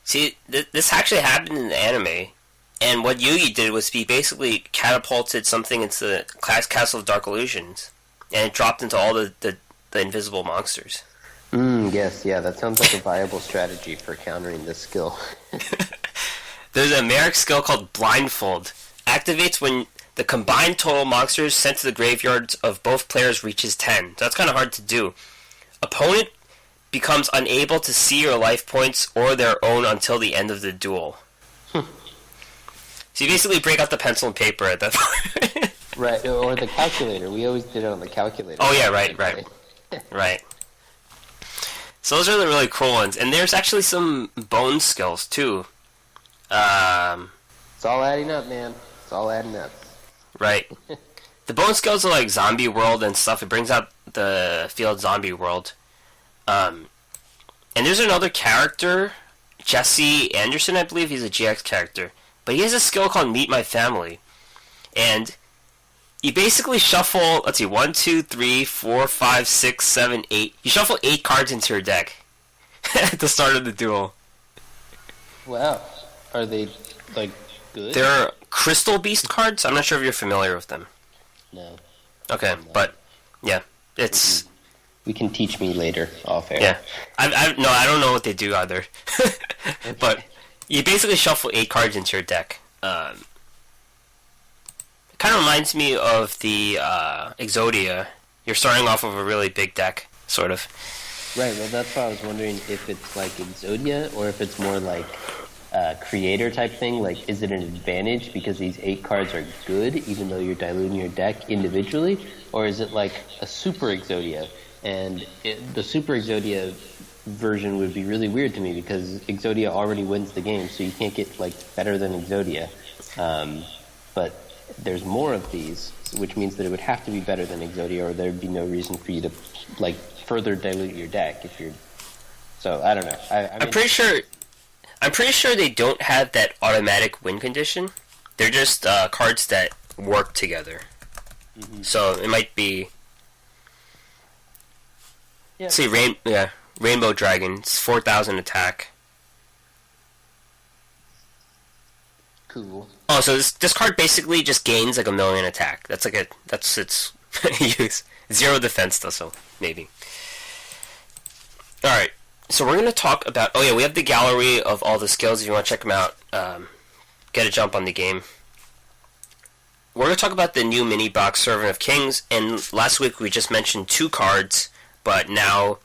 See, this actually happened in the anime, and what Yugi did was he basically catapulted something into the Castle of Dark Illusions, and it dropped into all the invisible monsters. Yes, yeah, that sounds like a viable strategy for countering this skill. There's a Merrick skill called Blindfold. Activates when the combined total monsters sent to the graveyards of both players reaches 10. So that's kind of hard to do. Opponent becomes unable to see your life points or their own until the end of the duel. So you basically break out the pencil and paper at that point. Right, or the calculator. We always did it on the calculator. Oh yeah, right. Right. So those are the really cool ones. And there's actually some bone skills, too. It's all adding up, man. It's all adding up. Right. The bone skills are like Zombie World and stuff. It brings out the field Zombie World. And there's another character, Jesse Anderson, I believe. He's a GX character. But he has a skill called Meet My Family. And you basically shuffle, 1, 2, 3, 4, 5, 6, 7, 8. You shuffle 8 cards into your deck at the start of the duel. Wow. Are they, good? They're Crystal Beast cards. I'm not sure if you're familiar with them. No. Okay, but, yeah, it's... You can teach me later, off air. Yeah. I don't know what they do either. But you basically shuffle 8 cards into your deck. It kind of reminds me of the Exodia. You're starting off of a really big deck, sort of. Right, well, that's why I was wondering if it's like Exodia or if it's more like a creator type thing. Like, is it an advantage because these 8 cards are good, even though you're diluting your deck individually? Or is it like a Super Exodia? And the Super Exodia version would be really weird to me because Exodia already wins the game, so you can't get, better than Exodia. But there's more of these, which means that it would have to be better than Yugioh, or there'd be no reason for you to like further dilute your deck if you're. So I don't know. I'm pretty sure they don't have that automatic win condition. They're just cards that work together. Mm-hmm. So it might be. Yeah. See, Rainbow Dragon. It's 4,000 attack. Cool. Oh, so this card basically just gains like 1,000,000 attack. That's its use. 0 defense though, so maybe. All right. So we're gonna talk about. Oh yeah, we have the gallery of all the skills. If you want to check them out, get a jump on the game. We're gonna talk about the new mini box Servant of Kings. And last week we just mentioned 2 cards, but now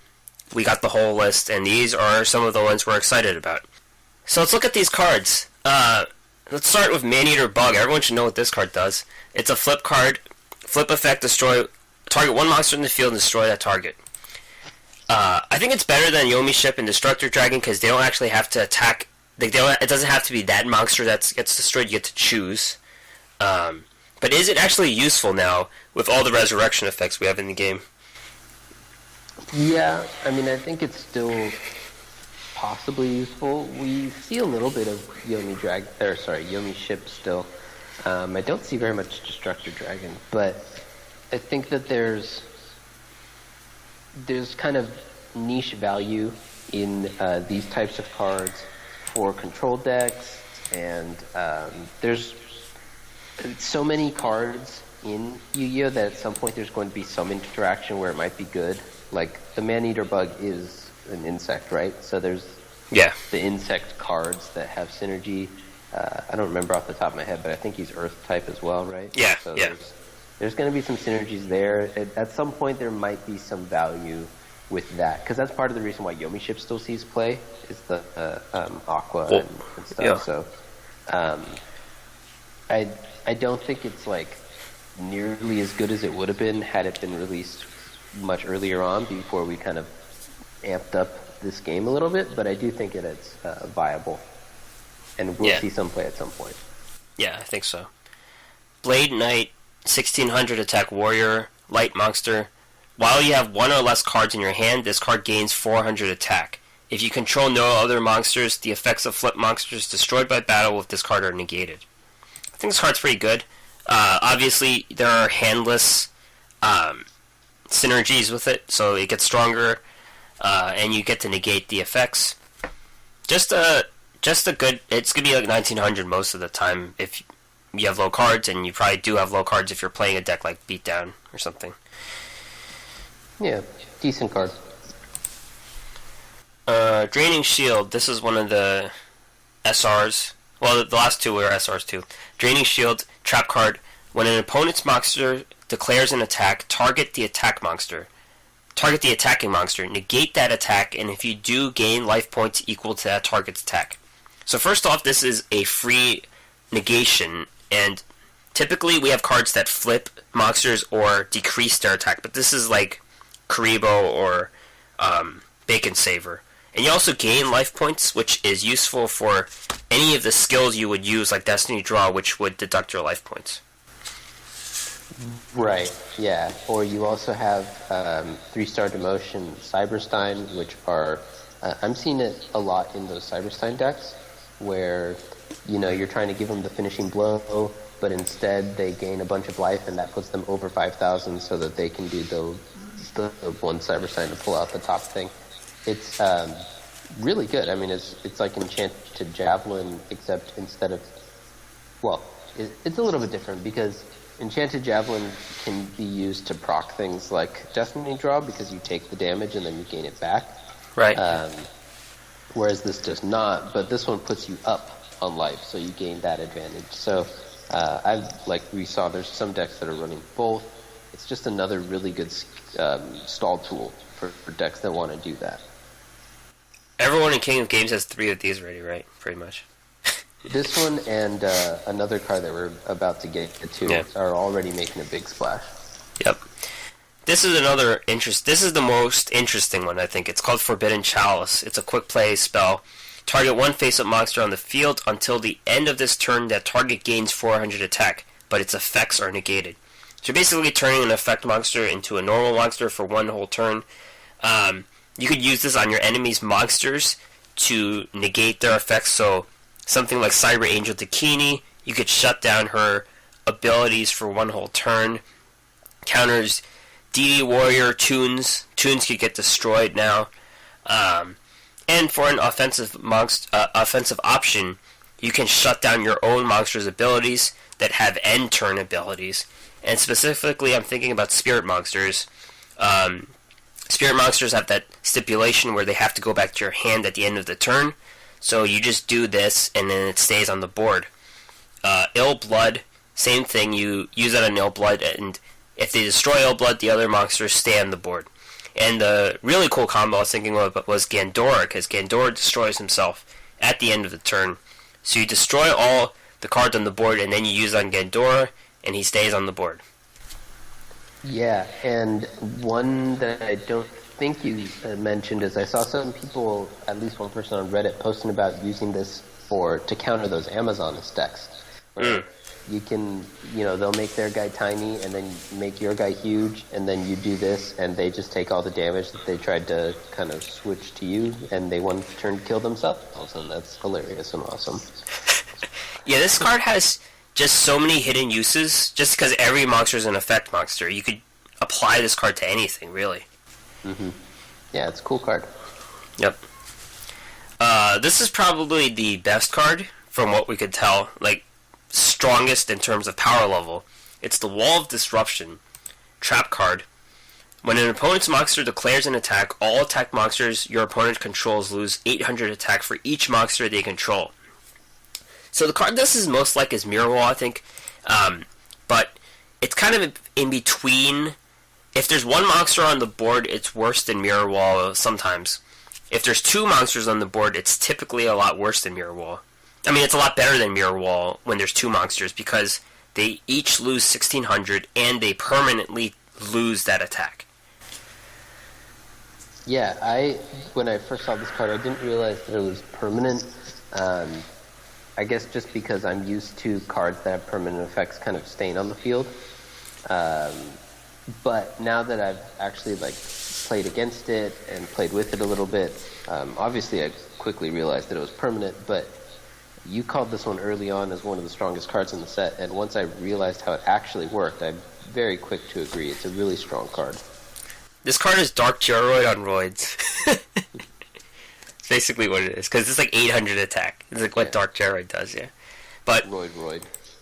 we got the whole list, and these are some of the ones we're excited about. So let's look at these cards. Let's start with Maneater Bug. Everyone should know what this card does. It's a flip card. Flip effect, target 1 monster in the field and destroy that target. I think it's better than Yomi Ship and Destructor Dragon because they don't actually have to attack. It doesn't have to be that monster that gets destroyed. You get to choose. But is it actually useful now with all the resurrection effects we have in the game? Yeah, I mean, I think it's still possibly useful. We see a little bit of Yomi Ship still. I don't see very much Destructor Dragon, but I think that there's kind of niche value in these types of cards for control decks, and there's so many cards in Yu-Gi-Oh! That at some point there's going to be some interaction where it might be good. Like, the Maneater Bug is an insect, right? So there's the insect cards that have synergy. I don't remember off the top of my head, but I think he's Earth type as well, right? Yeah, so There's going to be some synergies there. At some point, there might be some value with that, because that's part of the reason why Yomi Ship still sees play, is the Aqua and stuff. Yeah. So I don't think it's like nearly as good as it would have been had it been released much earlier on, before we kind of amped up this game a little bit, but I do think it's viable, and we'll see some play at some point. Yeah, I think so. Blade Knight, 1600 attack warrior, light monster. While you have 1 or less cards in your hand, this card gains 400 attack. If you control no other monsters, the effects of flip monsters destroyed by battle with this card are negated. I think this card's pretty good. Obviously, there are handless synergies with it, so it gets stronger, and you get to negate the effects. Just a good. It's gonna be like 1900 most of the time if you have low cards, and you probably do have low cards if you're playing a deck like Beatdown or something. Yeah, decent card. Draining Shield. This is one of the SRs. Well, the last 2 were SRs too. Draining Shield, trap card. When an opponent's monster declares an attack, target the attacking monster. Negate that attack, and if you do, gain life points equal to that target's attack. So first off, this is a free negation, and typically we have cards that flip monsters or decrease their attack, but this is like Karibo or Bacon Saver. And you also gain life points, which is useful for any of the skills you would use, like Destiny Draw, which would deduct your life points. Right, yeah. Or you also have 3-star Demotion Cyberstein, which are... I'm seeing it a lot in those Cyberstein decks, where, you're trying to give them the finishing blow, but instead they gain a bunch of life, and that puts them over 5,000 so that they can do the one Cyberstein to pull out the top thing. It's really good. I mean, it's like Enchanted Javelin, except instead of... Well, it's a little bit different, because Enchanted Javelin can be used to proc things like Destiny Draw, because you take the damage and then you gain it back. Right. Whereas this does not, but this one puts you up on life, so you gain that advantage. So, like we saw, there's some decks that are running both. It's just another really good stall tool for decks that want to do that. Everyone in King of Games has 3 of these already, right? Pretty much. This one and another card that we're about to get to are already making a big splash. Yep. This is another This is the most interesting one, I think. It's called Forbidden Chalice. It's a quick play spell. Target 1 face-up monster on the field until the end of this turn. That target gains 400 attack, but but its effects are negated. So basically turning an effect monster into a normal monster for one whole turn. You could use this on your enemy's monsters to negate their effects. So something like Cyber Angel Dakini, you could shut down her abilities for one whole turn. Counters DD Warrior Toons. Toons could get destroyed now. And for an offensive option, you can shut down your own monster's abilities that have end turn abilities. And specifically, I'm thinking about Spirit Monsters. Spirit Monsters have that stipulation where they have to go back to your hand at the end of the turn. So you just do this, and then it stays on the board. Ill Blood, same thing. You use it on Ill Blood, and if they destroy Ill Blood, the other monsters stay on the board. And the really cool combo I was thinking of was Gandora, because Gandora destroys himself at the end of the turn. So you destroy all the cards on the board, and then you use on Gandora, and he stays on the board. Yeah, and one that I don't think you mentioned is I saw some people, at least one person on Reddit, posting about using this to counter those Amazonist decks. You can, they'll make their guy tiny, and then make your guy huge, and then you do this, and they just take all the damage that they tried to kind of switch to you, and they one turn kill themselves, and that's hilarious and awesome. Yeah, this card has just so many hidden uses, just because every monster is an effect monster. You could apply this card to anything, really. Mm-hmm. Yeah, it's a cool card. Yep. This is probably the best card, from what we could tell. Like, strongest in terms of power level. It's the Wall of Disruption trap card. When an opponent's monster declares an attack, all attack monsters your opponent controls lose 800 attack for each monster they control. So the card this is most like is Mirror Wall, I think. But it's kind of in between. If there's one monster on the board, it's worse than Mirror Wall sometimes. If there's two monsters on the board, it's typically a lot worse than Mirror Wall. I mean, it's a lot better than Mirror Wall when there's two monsters, because they each lose 1600 and they permanently lose that attack. Yeah, when I first saw this card, I didn't realize that it was permanent. I guess just because I'm used to cards that have permanent effects kind of staying on the field. But now that I've actually played against it and played with it a little bit, obviously I quickly realized that it was permanent, but you called this one early on as one of the strongest cards in the set, and once I realized how it actually worked, I'm very quick to agree. It's a really strong card. This card is Dark Geroid on roids. It's basically what it is, because it's 800 attack. It's what Dark Geroid does, yeah. But Roid.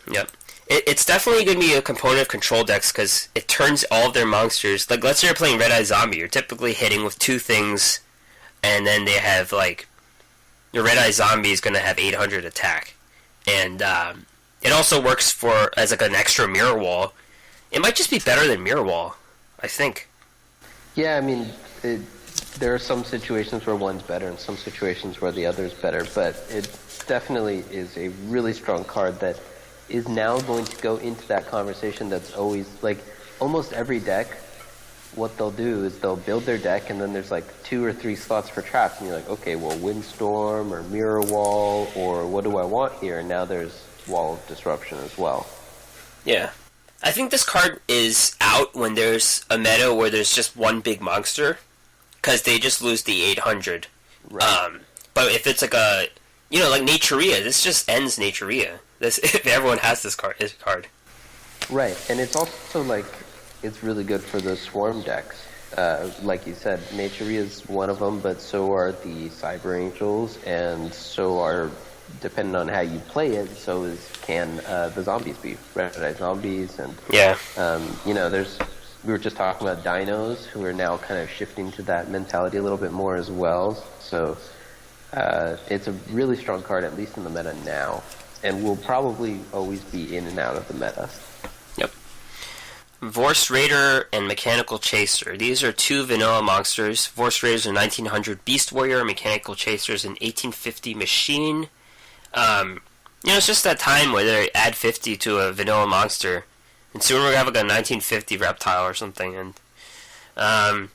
Yep. It's definitely going to be a component of control decks, because it turns all of their monsters... let's say you're playing Red Eye Zombie, you're typically hitting with two things, and then they have, your Red Eye Zombie is going to have 800 attack. And it also works as an extra Mirror Wall. It might just be better than Mirror Wall, I think. Yeah, I mean, there are some situations where one's better and some situations where the other's better, but it definitely is a really strong card that is now going to go into that conversation that's always, almost every deck, what they'll do is they'll build their deck, and then there's 2 or 3 slots for traps, and you're like, okay, well, Windstorm or Mirror Wall, or what do I want here? And now there's Wall of Disruption as well. Yeah. I think this card is out when there's a meta where there's just one big monster, because they just lose the 800. Right. But if it's like Naturia, this just ends Naturia. If everyone has this card. Right, and it's also it's really good for the swarm decks. Like you said, Naturia is one of them, but so are the Cyber Angels, and so are, depending on how you play it, so can the zombies be. Red Eye Zombies, and yeah. We were just talking about dinos, who are now kind of shifting to that mentality a little bit more as well. So it's a really strong card, at least in the meta now, and will probably always be in and out of the meta. Yep. Vorse Raider and Mechanical Chaser. These are two vanilla monsters. Vorse Raiders are 1900 Beast Warrior, Mechanical Chasers an 1850 Machine. It's just that time where they add 50 to a vanilla monster. And soon we're going to have a 1950 reptile or something. And I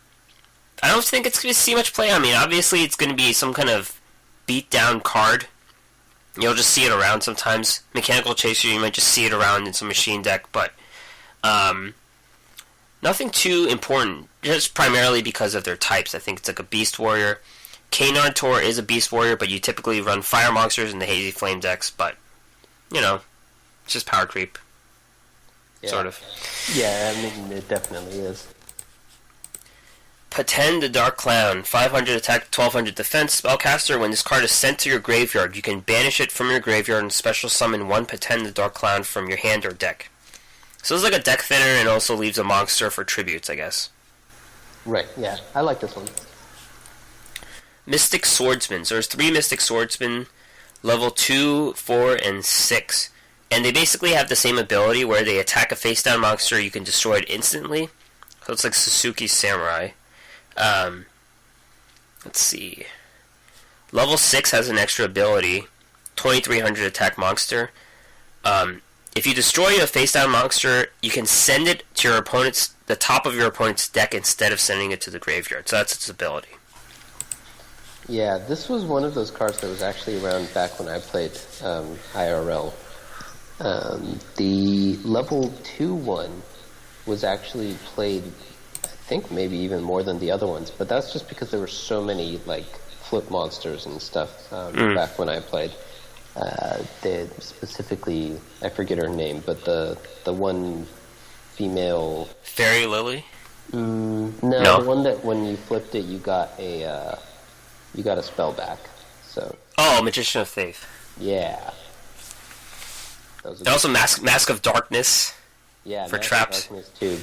don't think it's going to see much play. I mean, obviously it's going to be some kind of beat down card. You'll just see it around sometimes. Mechanical Chaser, you might just see it around in some machine deck, but nothing too important, just primarily because of their types. I think it's like a Beast Warrior. Canard Tor is a Beast Warrior, but you typically run Fire Monsters in the Hazy Flame decks, but, you know, it's just power creep. Yeah. Sort of. Yeah, I mean, it definitely is. Peten the Dark Clown, 500 attack, 1200 defense spellcaster. When this card is sent to your graveyard, you can banish it from your graveyard and special summon one Peten the Dark Clown from your hand or deck. So it's like a deck thinner and also leaves a monster for tributes, I guess. Right, yeah. I like this one. Mystic Swordsman. So there's 3 Mystic Swordsmen, level 2, 4, and 6. And they basically have the same ability where they attack a face-down monster, you can destroy it instantly. So it's like Suzuki's Samurai. Let's see. Level 6 has an extra ability, 2300 attack monster. If you destroy a face-down monster, you can send it to your opponent's, the top of your opponent's deck instead of sending it to the graveyard. So that's its ability. Yeah, this was one of those cards that was actually around back when I played IRL. The level 2 one was actually played, I think maybe even more than the other ones, but that's just because there were so many like flip monsters and stuff back when I played. Specifically, I forget her name, but the one female Fairy Lily? No, No, the one that when you flipped it, you got a spell back. So Magician of Faith. yeah, There's also Mask of Darkness. yeah, for Mask of traps. Darkness too,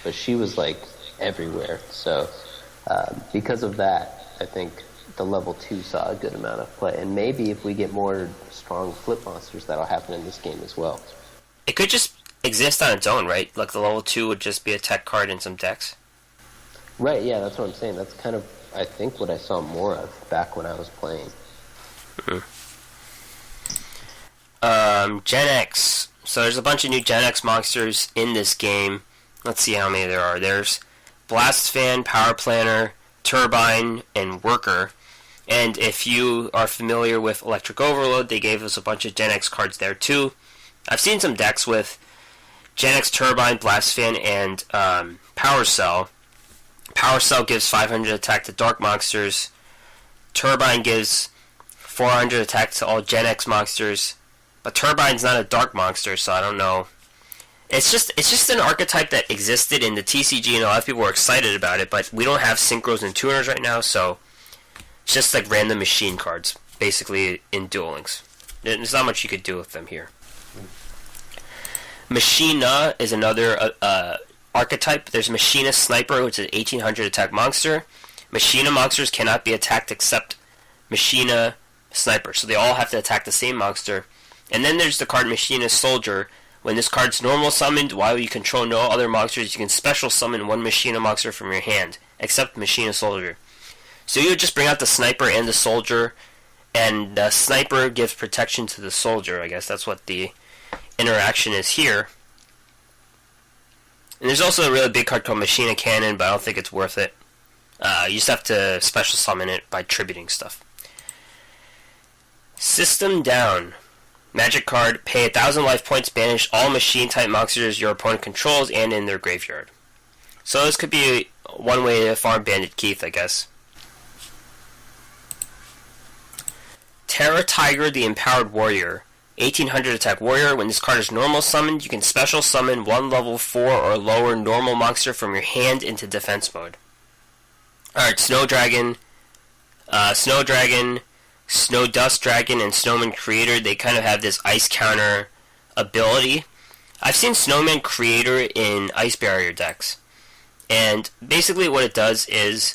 but she was like everywhere. So because of that, I think the level 2 saw a good amount of play, and maybe if we get more strong flip monsters, that'll happen in this game as well. It could just exist on its own, right? Like the level 2 would just be a tech card in some decks. Right? Yeah, that's what I'm saying. That's kind of I think what I saw more of back when I was playing. Gen X. So there's a bunch of new Gen X monsters in this game. Let's see how many there are. There's Blast Fan, Power Planner, Turbine, and Worker. And if you are familiar with Electric Overload, they gave us a bunch of Gen X cards there too. I've seen some decks with Gen X Turbine, Blast Fan, and Power Cell. Power Cell gives 500 attack to Dark monsters. Turbine gives 400 attack to all Gen X monsters. But Turbine's not a Dark monster, so I don't know. It's just an archetype that existed in the TCG, and a lot of people were excited about it, but we don't have synchros and tuners right now, so it's just like random machine cards, basically, in Duel Links. There's not much you could do with them here. Machina is another archetype. There's Machina Sniper, which is an 1800 attack monster. Machina monsters cannot be attacked except Machina Sniper, so they all have to attack the same monster. And then there's the card Machina Soldier. When this card's normal summoned, while you control no other monsters, you can special summon one Machina monster from your hand, except Machina Soldier. So you would just bring out the Sniper and the Soldier, and the Sniper gives protection to the Soldier. I guess that's what the interaction is here. And there's also a really big card called Machina Cannon, but I don't think it's worth it. You just have to special summon it by tributing stuff. System Down. Magic card, pay 1,000 life points, banish all machine-type monsters your opponent controls and in their graveyard. So this could be one way to farm Bandit Keith, I guess. Terra Tiger, the Empowered Warrior. 1800 attack warrior. When this card is normal summoned, you can special summon one level 4 or lower normal monster from your hand into defense mode. Alright, Snow Dragon, Snow Dust Dragon, and Snowman Creator, they kind of have this ice counter ability. I've seen Snowman Creator in Ice Barrier decks. And basically what it does is,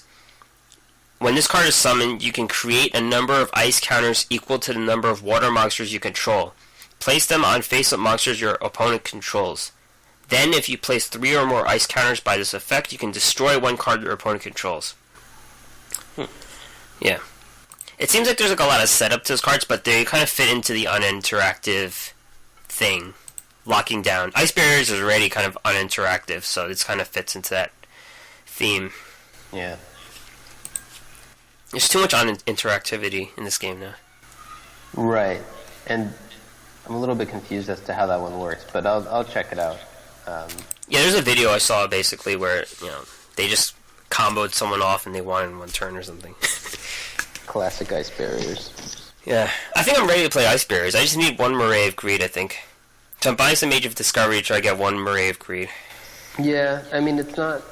when this card is summoned, you can create a number of ice counters equal to the number of water monsters you control. Place them on face-up monsters your opponent controls. Then, if you place 3 or more ice counters by this effect, you can destroy one card your opponent controls. Yeah. It seems like there's like a lot of setup to those cards, but they kind of fit into the uninteractive thing. Locking down. Ice Barriers is already kind of uninteractive, so this kind of fits into that theme. Yeah. There's too much interactivity in this game now. Right. And I'm a little bit confused as to how that one works, but I'll check it out. Yeah, there's a video I saw basically where they just comboed someone off and they won in one turn or something. Classic ice barriers. Yeah, I think I'm ready to play Ice Barriers. I just need one Murray of Greed, I think. So I'm buying some Age of Discovery to try to get one Murray of Greed. Yeah, I mean, it's not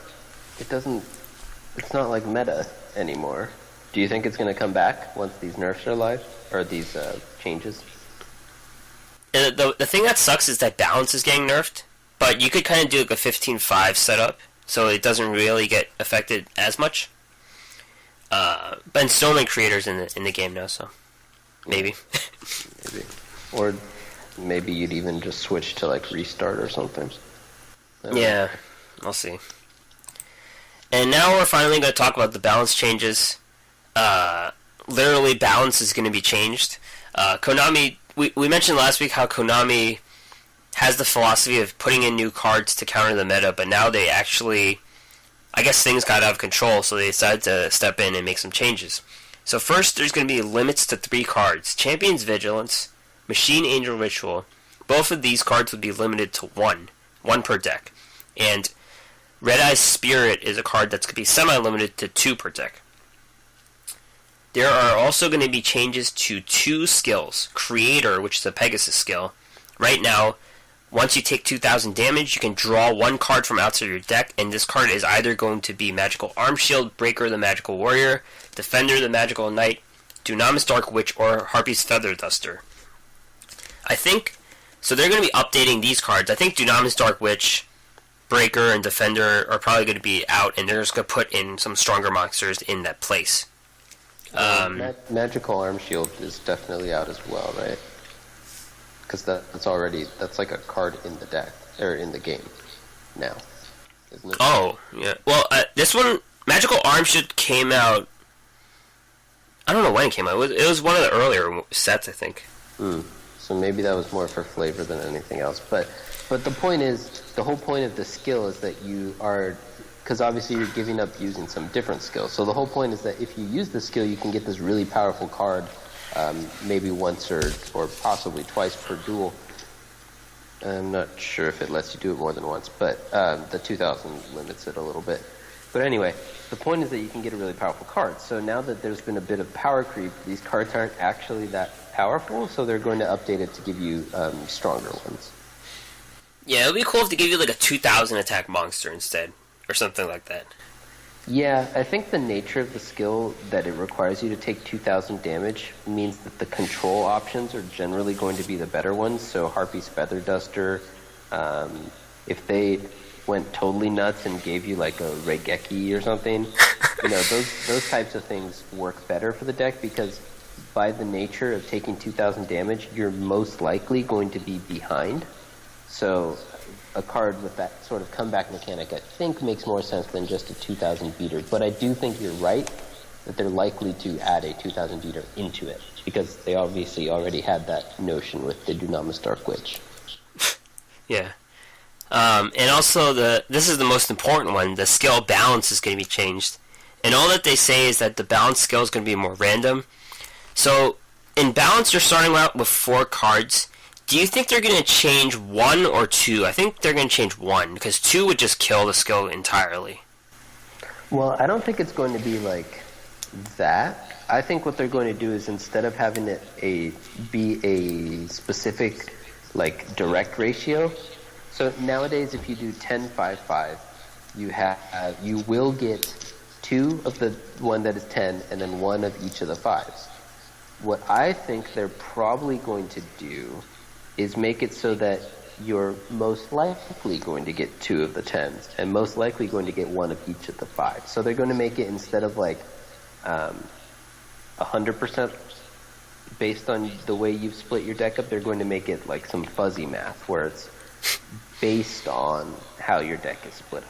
like meta anymore. Do you think it's going to come back once these nerfs are live? Or these changes? The thing that sucks is that balance is getting nerfed, but you could kind of do like a 15-5 setup, so it doesn't really get affected as much. But it's still only creators in the game now, so maybe. Maybe. Or maybe you'd even just switch to like restart or something. Yeah, I'll see. And now we're finally going to talk about the balance changes. Literally, balance is going to be changed. Konami, we mentioned last week how Konami has the philosophy of putting in new cards to counter the meta, but now they actually, I guess things got out of control, so they decided to step in and make some changes. So first, there's going to be limits to 3 cards. Champion's Vigilance, Machine Angel Ritual. Both of these cards would be limited to one per deck. And Red Eye's Spirit is a card that's going to be semi-limited to 2 per deck. There are also going to be changes to 2 skills. Creator, which is a Pegasus skill. Right now, once you take 2,000 damage, you can draw 1 card from outside your deck, and this card is either going to be Magical Arm Shield, Breaker the Magical Warrior, Defender the Magical Knight, Dunamis Dark Witch, or Harpy's Feather Duster. I think, so they're going to be updating these cards. I think Dunamis Dark Witch, Breaker, and Defender are probably going to be out, and they're just going to put in some stronger monsters in that place. Magical Arm Shield is definitely out as well, right? Because that's like a card in the deck, or in the game now, isn't it? Oh, yeah. Well, this one, Magical Arm Shield came out, I don't know when it came out. It was one of the earlier sets, I think. So maybe that was more for flavor than anything else. But the point is, the whole point of the skill is that you are, because obviously you're giving up using some different skills. So the whole point is that if you use the skill, you can get this really powerful card, maybe once or possibly twice per duel. I'm not sure if it lets you do it more than once, but the 2,000 limits it a little bit. But anyway, the point is that you can get a really powerful card. So now that there's been a bit of power creep, these cards aren't actually that powerful, so they're going to update it to give you stronger ones. Yeah, it would be cool if they gave you like a 2,000 attack monster instead, or something like that. Yeah, I think the nature of the skill that it requires you to take 2,000 damage means that the control options are generally going to be the better ones. So Harpy's Feather Duster, if they went totally nuts and gave you like a Regeki or something, those types of things work better for the deck, because by the nature of taking 2,000 damage, you're most likely going to be behind. So a card with that sort of comeback mechanic, I think, makes more sense than just a 2,000 beater. But I do think you're right that they're likely to add a 2,000 beater into it, because they obviously already had that notion with the Dunamis Dark Witch. Yeah. And also, this is the most important one, the skill balance is going to be changed. And all that they say is that the balance skill is going to be more random. So, in balance, you're starting out with 4 cards. Do you think they're going to change 1 or 2? I think they're going to change 1, because 2 would just kill the skill entirely. Well, I don't think it's going to be like that. I think what they're going to do is, instead of having it be a specific like direct ratio, so nowadays if you do 10-5-5, you will get 2 of the one that is 10 and then 1 of each of the 5s. What I think they're probably going to do is make it so that you're most likely going to get 2 of the 10s and most likely going to get 1 of each of the 5s. So they're going to make it, instead of like 100% based on the way you've split your deck up, they're going to make it like some fuzzy math where it's based on how your deck is split up.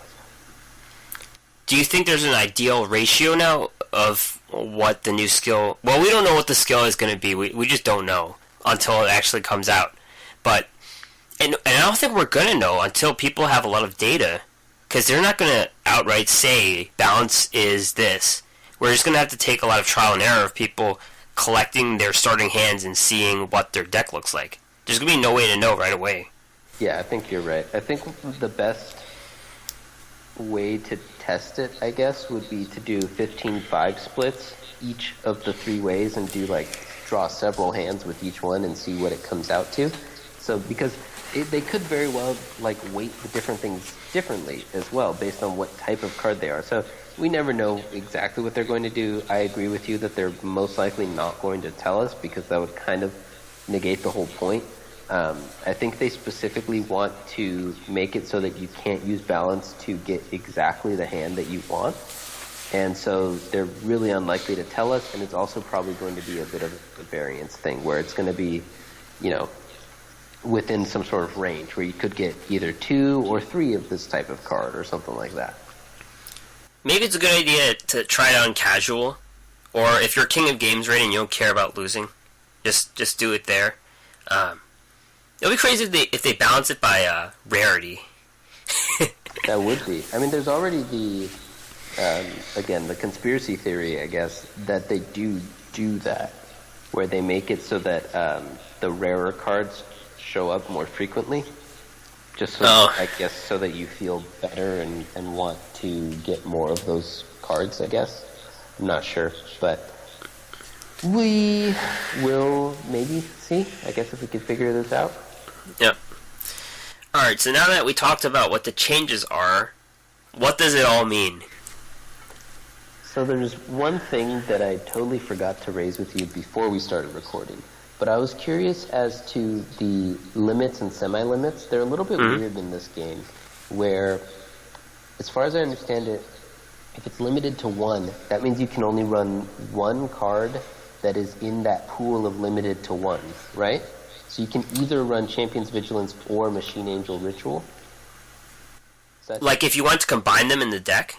Do you think there's an ideal ratio now of what the new skill... Well, we don't know what the skill is going to be. We just don't know until it actually comes out. But, and I don't think we're going to know until people have a lot of data, because they're not going to outright say balance is this. We're just going to have to take a lot of trial and error of people collecting their starting hands and seeing what their deck looks like. There's going to be no way to know right away. Yeah, I think you're right. I think the best way to test it, I guess, would be to do 15-5 splits each of the 3 ways and do like draw several hands with each one and see what it comes out to. So because they could very well like weight the different things differently as well based on what type of card they are. So we never know exactly what they're going to do. I agree with you that they're most likely not going to tell us because that would kind of negate the whole point. I think they specifically want to make it so that you can't use balance to get exactly the hand that you want. And so they're really unlikely to tell us, and it's also probably going to be a bit of a variance thing where it's going to be, within some sort of range where you could get either 2 or 3 of this type of card or something like that. Maybe it's a good idea to try it on casual, or if you're king of games rating and you don't care about losing, just do it there. It'll be crazy if they balance it by rarity. That would be. I mean, there's already the conspiracy theory, I guess, that they do that, where they make it so that the rarer cards show up more frequently, just so I guess so that you feel better and want to get more of those cards, I guess. I'm not sure, but we will maybe see, I guess, if we can figure this out. Yep. Alright, so now that we talked about what the changes are, what does it all mean? So there's one thing that I totally forgot to raise with you before we started recording, but I was curious as to the limits and semi-limits. They're a little bit weird in this game, where, as far as I understand it, if it's limited to 1, that means you can only run 1 card that is in that pool of limited to 1s, right? So you can either run Champion's Vigilance or Machine Angel Ritual. Like if you want to combine them in the deck?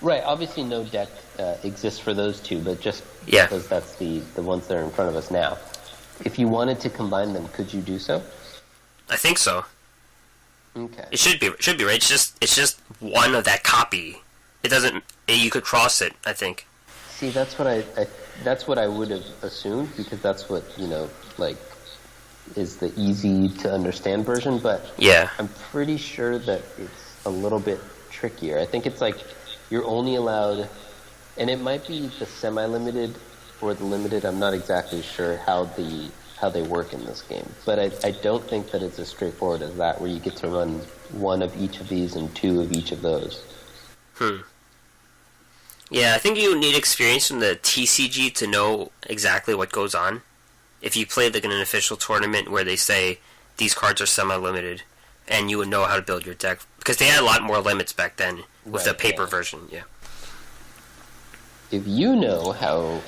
Right, obviously no deck exists for those 2, but just because that's the ones that are in front of us now. If you wanted to combine them, could you do so? I think so. Okay. It should be right. It's just one of that copy. It doesn't. You could cross it, I think. See, that's what I would have assumed, because that's what is the easy to understand version. But yeah, I'm pretty sure that it's a little bit trickier. I think it's like you're only allowed, and it might be the semi-limited or the limited. I'm not exactly sure how they work in this game, but I don't think that it's as straightforward as that, where you get to run 1 of each of these and 2 of each of those. Yeah, I think you need experience from the TCG to know exactly what goes on. If you play like in an official tournament where they say these cards are semi-limited, and you would know how to build your deck, because they had a lot more limits back then with the paper version. Yeah. If you know how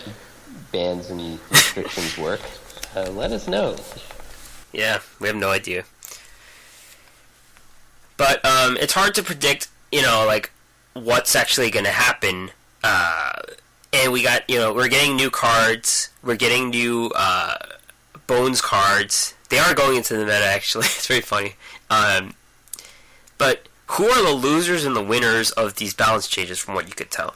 bans and restrictions work, let us know. Yeah, we have no idea. But it's hard to predict, what's actually going to happen. And we got, we're getting new cards. We're getting new Bones cards. They are going into the meta, actually. It's very funny. But who are the losers and the winners of these balance changes, from what you could tell?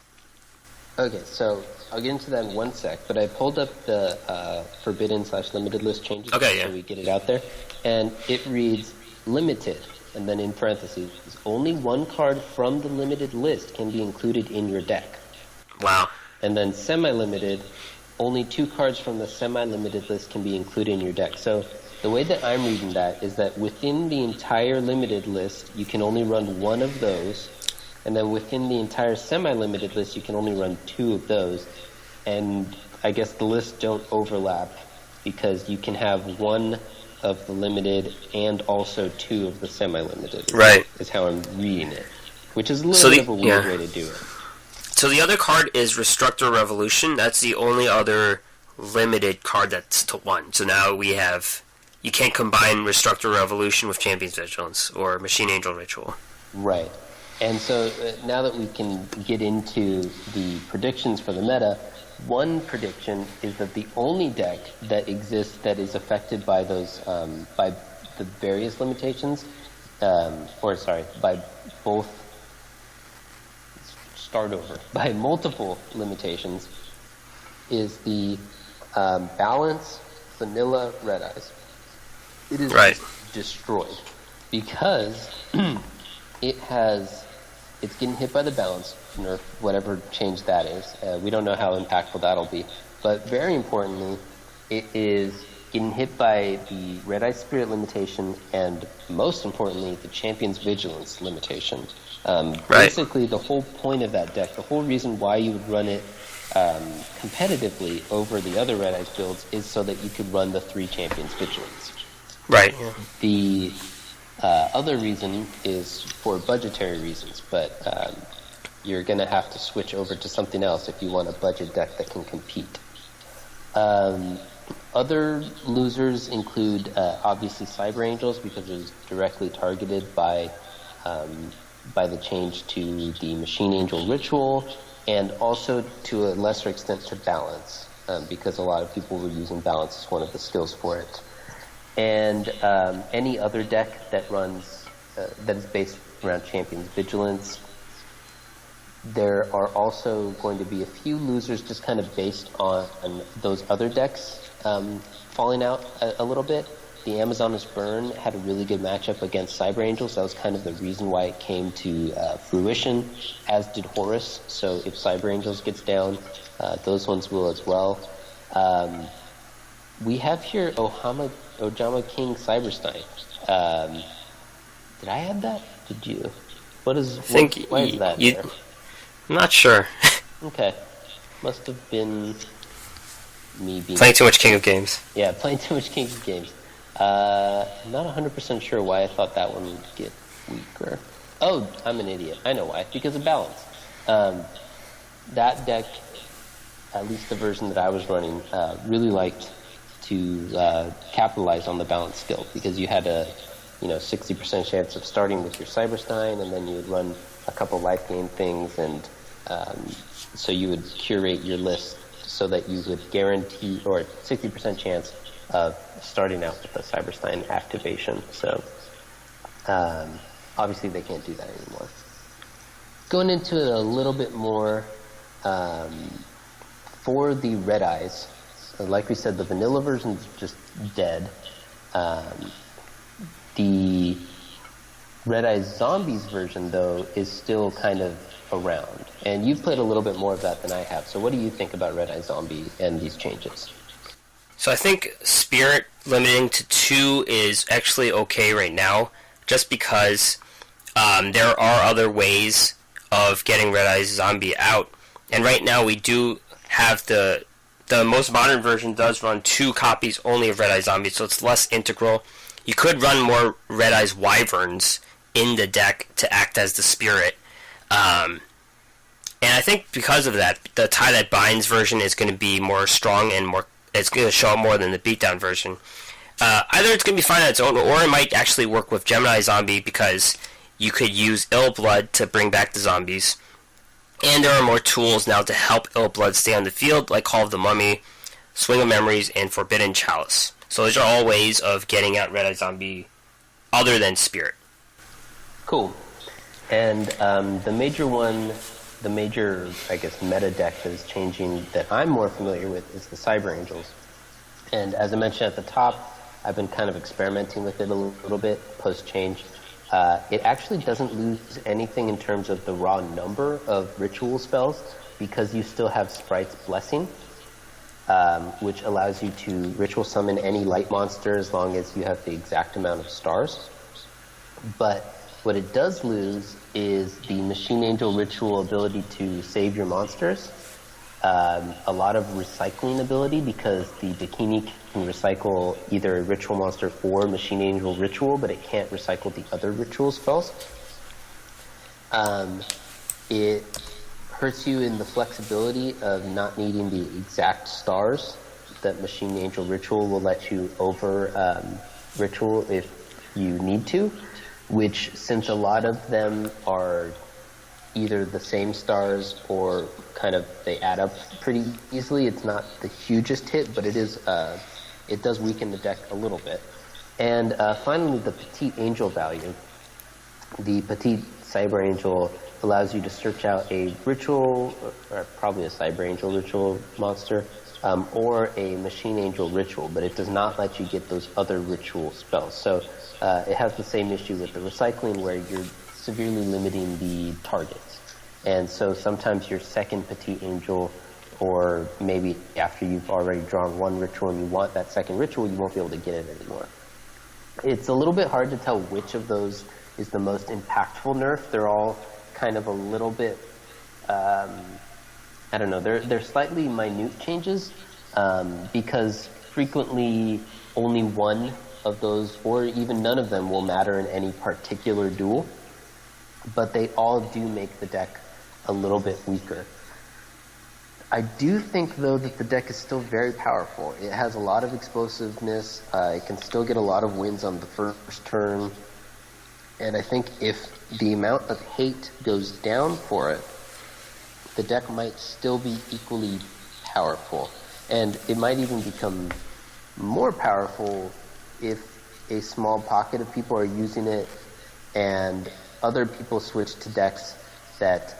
Okay, so I'll get into that in 1 sec, but I pulled up the forbidden/limited list changes so we get it out there, and it reads limited, and then in parentheses, only 1 card from the limited list can be included in your deck. Wow. And then semi-limited, only 2 cards from the semi-limited list can be included in your deck. So the way that I'm reading that is that within the entire limited list, you can only run 1 of those. And then within the entire semi-limited list, you can only run 2 of those. And I guess the lists don't overlap because you can have 1 of the limited and also 2 of the semi-limited. Right. Is how I'm reading it. Which is a little bit of a weird way to do it. So the other card is Restructor Revolution. That's the only other limited card that's to 1. So now we have... You can't combine Restructor Revolution with Champion's Vigilance or Machine Angel Ritual. Right. And so now that we can get into the predictions for the meta, one prediction is that the only deck that exists that is affected by those, by the various limitations, by both, by multiple limitations, is the Balance, vanilla, Red Eyes. It is Right. destroyed because it's getting hit by the balance nerf, whatever change that is. We don't know how impactful that'll be. But very importantly, it is getting hit by the Red Eye Spirit limitation and, most importantly, the Champion's Vigilance limitation. Right. Basically, the whole point of that deck, the whole reason why you would run it competitively over the other Red Eyes builds is so that you could run the 3 Champion's Vigilance. Right. Yeah. The other reason is for budgetary reasons, but you're going to have to switch over to something else if you want a budget deck that can compete. Other losers include obviously Cyber Angels, because it was directly targeted by the change to the Machine Angel Ritual, and also to a lesser extent to Balance, because a lot of people were using Balance as one of the skills for it. And any other deck that runs that is based around Champion's Vigilance. There are also going to be a few losers just kind of based on those other decks falling out a little bit. The Amazoness Burn had a really good matchup against Cyber Angels. That was kind of the reason why it came to fruition, as did Horus. So if Cyber Angels gets down, those ones will as well. We have here Ojama King Cyberstein. Did I add that? Did you? Why is that there? I'm not sure. Okay. Must have been me being... Playing too much King of Games. Yeah, playing too much King of Games. I'm not 100% sure why I thought that one would get weaker. Oh, I'm an idiot. I know why. Because of Balance. That deck, at least the version that I was running, really liked to capitalize on the Balance skill, because you had a 60% chance of starting with your Cyberstein, and then you would run a couple life gain things, and so you would curate your list so that you would guarantee, or 60% chance of starting out with the Cyberstein activation. So obviously they can't do that anymore. Going into it a little bit more, for the Red Eyes, like we said, the vanilla version is just dead. The Red Eyes Zombies version, though, is still kind of around. And you've played a little bit more of that than I have. So what do you think about Red Eyes Zombie and these changes? So I think Spirit limiting to 2 is actually okay right now, just because there are other ways of getting Red Eyes Zombie out. And right now we do have the most modern version does run 2 copies only of Red Eyes Zombie, so it's less integral. You could run more Red Eyes Wyverns in the deck to act as the Spirit. And I think because of that, the Tie That Binds version is going to be more strong and it's going to show up more than the Beatdown version. Either it's going to be fine on its own, or it might actually work with Gemini Zombie, because you could use Ill Blood to bring back the zombies. And there are more tools now to help Ill Blood stay on the field, like Call of the Mummy, Swing of Memories, and Forbidden Chalice. So those are all ways of getting out Red Eye Zombie other than Spirit. Cool. And the major, I guess, meta deck that is changing that I'm more familiar with is the Cyber Angels. And as I mentioned at the top, I've been kind of experimenting with it a little bit post-change. It actually doesn't lose anything in terms of the raw number of ritual spells, because you still have Sprite's Blessing, which allows you to ritual summon any light monster as long as you have the exact amount of stars. But what it does lose is the Machine Angel Ritual ability to save your monsters. A lot of recycling ability, because the Bikini can recycle either a ritual monster or Machine Angel Ritual, but it can't recycle the other ritual spells. It hurts you in the flexibility of not needing the exact stars that Machine Angel Ritual will let you over Ritual if you need to, which, since a lot of them are either the same stars or kind of they add up pretty easily, it's not the hugest hit, but it does weaken the deck a little bit. And finally, the Petite Angel value. The Petite Cyber Angel allows you to search out a ritual, or probably a Cyber Angel ritual monster, or a Machine Angel ritual, but it does not let you get those other ritual spells. So it has the same issue with the recycling where you're severely limiting the targets. And so sometimes your second Petite Angel, or maybe after you've already drawn one ritual and you want that second ritual, you won't be able to get it anymore. It's a little bit hard to tell which of those is the most impactful nerf. They're all kind of a little bit, I don't know, they're slightly minute changes, because frequently only one of those, or even none of them, will matter in any particular duel, but they all do make the deck a little bit weaker. I do think, though, that the deck is still very powerful. It has a lot of explosiveness. It can still get a lot of wins on the first turn. And I think if the amount of hate goes down for it, the deck might still be equally powerful. And it might even become more powerful if a small pocket of people are using it and other people switch to decks that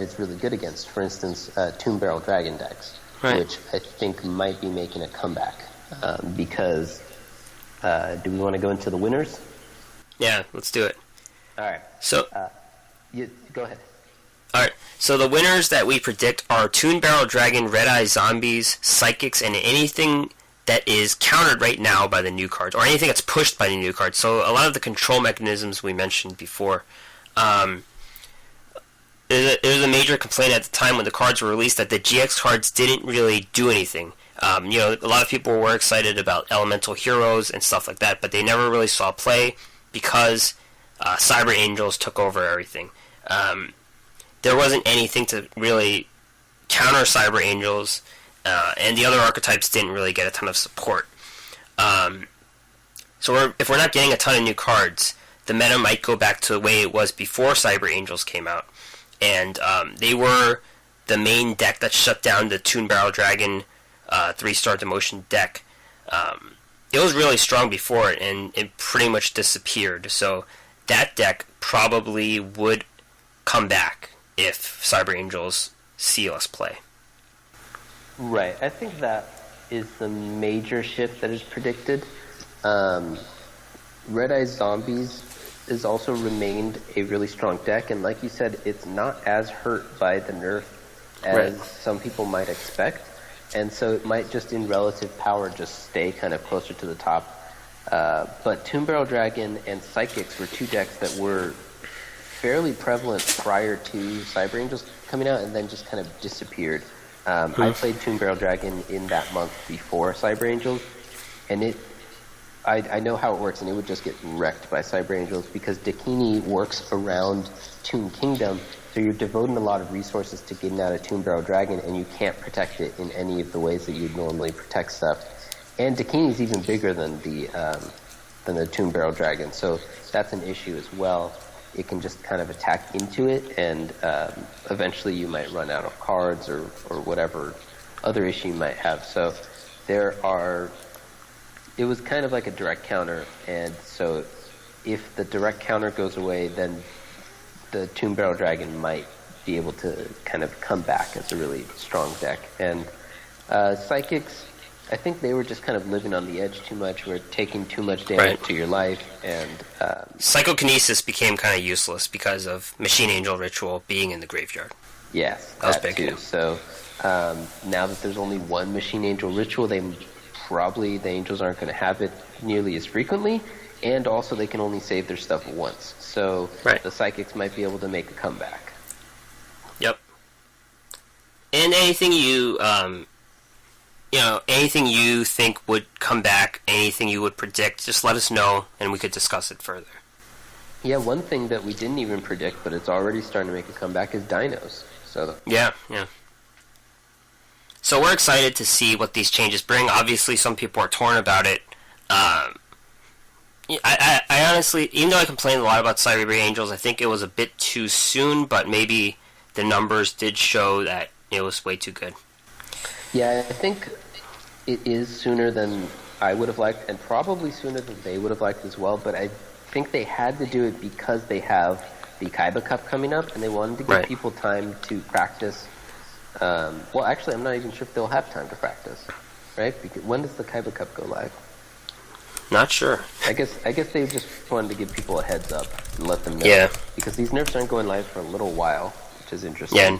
it's really good against. For instance, Tomb Barrel Dragon decks, right, which I think might be making a comeback. Because, do we want to go into the winners? Yeah, let's do it. All right. So, go ahead. All right. So the winners that we predict are Tomb Barrel Dragon, Red Eye Zombies, Psychics, and anything that is countered right now by the new cards, or anything that's pushed by the new cards. So a lot of the control mechanisms we mentioned before. It was a major complaint at the time when the cards were released that the GX cards didn't really do anything. A lot of people were excited about Elemental Heroes and stuff like that, but they never really saw play because Cyber Angels took over everything. There wasn't anything to really counter Cyber Angels, and the other archetypes didn't really get a ton of support. So if we're not getting a ton of new cards, the meta might go back to the way it was before Cyber Angels came out. And they were the main deck that shut down the Tomb Barrel Dragon 3-star demotion deck. It was really strong before it, and it pretty much disappeared. So that deck probably would come back if Cyber Angels see us play. Right. I think that is the major shift that is predicted. Red Eye Zombies has also remained a really strong deck, and like you said, it's not as hurt by the nerf as some people might expect, and so it might just in relative power just stay kind of closer to the top. But Tomb Barrel Dragon and Psychics were two decks that were fairly prevalent prior to Cyber Angels coming out and then just kind of disappeared. I played Tomb Barrel Dragon in that month before Cyber Angels, and I know how it works, and it would just get wrecked by Cyber Angels because Dakini works around Tomb Kingdom, so you're devoting a lot of resources to getting out of Tomb Barrel Dragon, and you can't protect it in any of the ways that you'd normally protect stuff. And Dakini is even bigger than the Tomb Barrel Dragon, so that's an issue as well. It can just kind of attack into it, and eventually you might run out of cards or whatever other issue you might have. So it was kind of like a direct counter, and so if the direct counter goes away, then the Tomb Barrel Dragon might be able to kind of come back as a really strong deck. And Psychics, I think they were just kind of living on the edge too much, were taking too much damage to your life, and Psychokinesis became kind of useless because of Machine Angel Ritual being in the graveyard. Yes, that was big too. So now that there's only one Machine Angel Ritual, probably the Angels aren't going to have it nearly as frequently, and also they can only save their stuff once. So the Psychics might be able to make a comeback. Yep. And anything anything you think would come back, anything you would predict, just let us know and we could discuss it further. Yeah, one thing that we didn't even predict, but it's already starting to make a comeback, is Dinos. So yeah. So we're excited to see what these changes bring. Obviously, some people are torn about it. I honestly, even though I complained a lot about Cyber Angels, I think it was a bit too soon, but maybe the numbers did show that it was way too good. Yeah, I think it is sooner than I would have liked, and probably sooner than they would have liked as well, but I think they had to do it because they have the Kaiba Cup coming up, and they wanted to give people time to practice Well, actually, I'm not even sure if they'll have time to practice, right? Because when does the Kaiba Cup go live? Not sure. I guess they just wanted to give people a heads up and let them know. Yeah. Because these nerfs aren't going live for a little while, which is interesting. Yeah,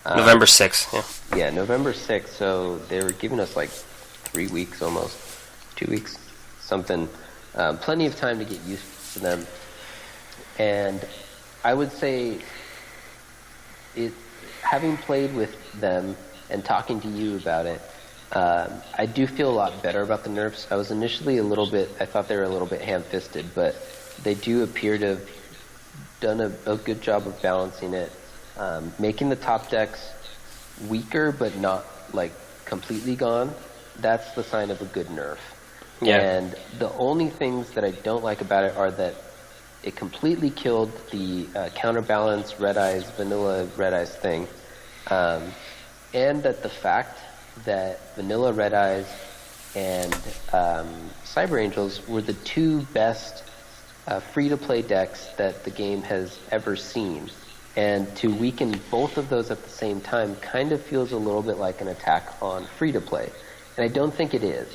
November 6th, yeah. Yeah, November 6th, so they were giving us like 3 weeks almost, 2 weeks, something. Plenty of time to get used to them. And I would say, having played with them and talking to you about it, I do feel a lot better about the nerfs. I was initially I thought they were a little bit ham-fisted, but they do appear to have done a good job of balancing it, making the top decks weaker but not like completely gone. That's the sign of a good nerf. Yeah. And the only things that I don't like about it are that it completely killed the counterbalance Red Eyes, vanilla Red Eyes thing, and that the fact that vanilla Red Eyes and Cyber Angels were the two best free-to-play decks that the game has ever seen. And to weaken both of those at the same time kind of feels a little bit like an attack on free-to-play. And I don't think it is.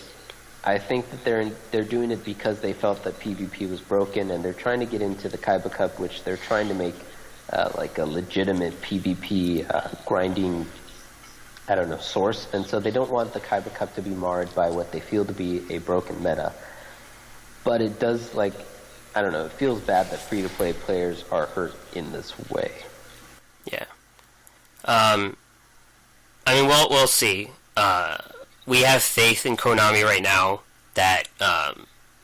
I think that they're doing it because they felt that PvP was broken, and they're trying to get into the Kaiba Cup, which they're trying to make like a legitimate PvP grinding, I don't know, source. And so they don't want the Kaiba Cup to be marred by what they feel to be a broken meta. But it does, like, I don't know, it feels bad that free-to-play players are hurt in this way. Yeah. I mean, we'll see. We have faith in Konami right now that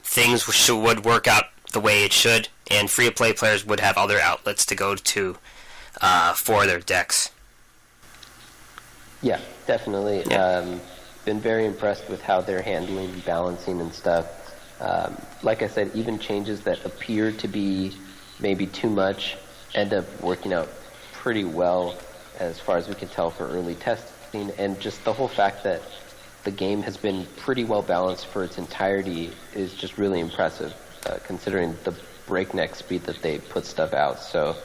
things would work out the way it should, and free-to-play players would have other outlets to go to for their decks. Yeah, definitely. Yeah. Been very impressed with how they're handling balancing and stuff. Like I said, even changes that appear to be maybe too much end up working out pretty well as far as we can tell for early testing, and just the whole fact that the game has been pretty well balanced for its entirety is just really impressive, considering the breakneck speed that they put stuff out. So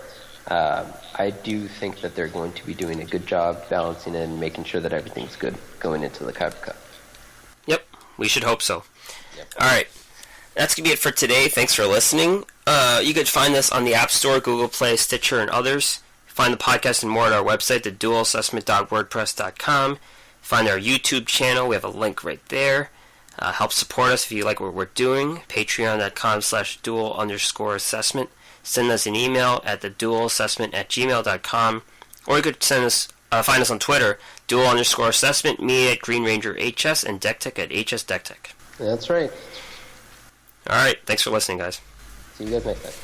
I do think that they're going to be doing a good job balancing it and making sure that everything's good going into the Kaiba Cup. Yep, we should hope so. Yep. All right, that's going to be it for today. Thanks for listening. You could find this on the App Store, Google Play, Stitcher, and others. Find the podcast and more at our website, theduelassessment.wordpress.com. Find our YouTube channel. We have a link right there. Help support us if you like what we're doing. Patreon.com/duel_assessment. Send us an email at theduelassessment@gmail.com. Or you could find us on Twitter, duel_assessment, me at GreenRanger HS, and DeckTech at HS DeckTech. That's right. All right. Thanks for listening, guys. See you guys next time.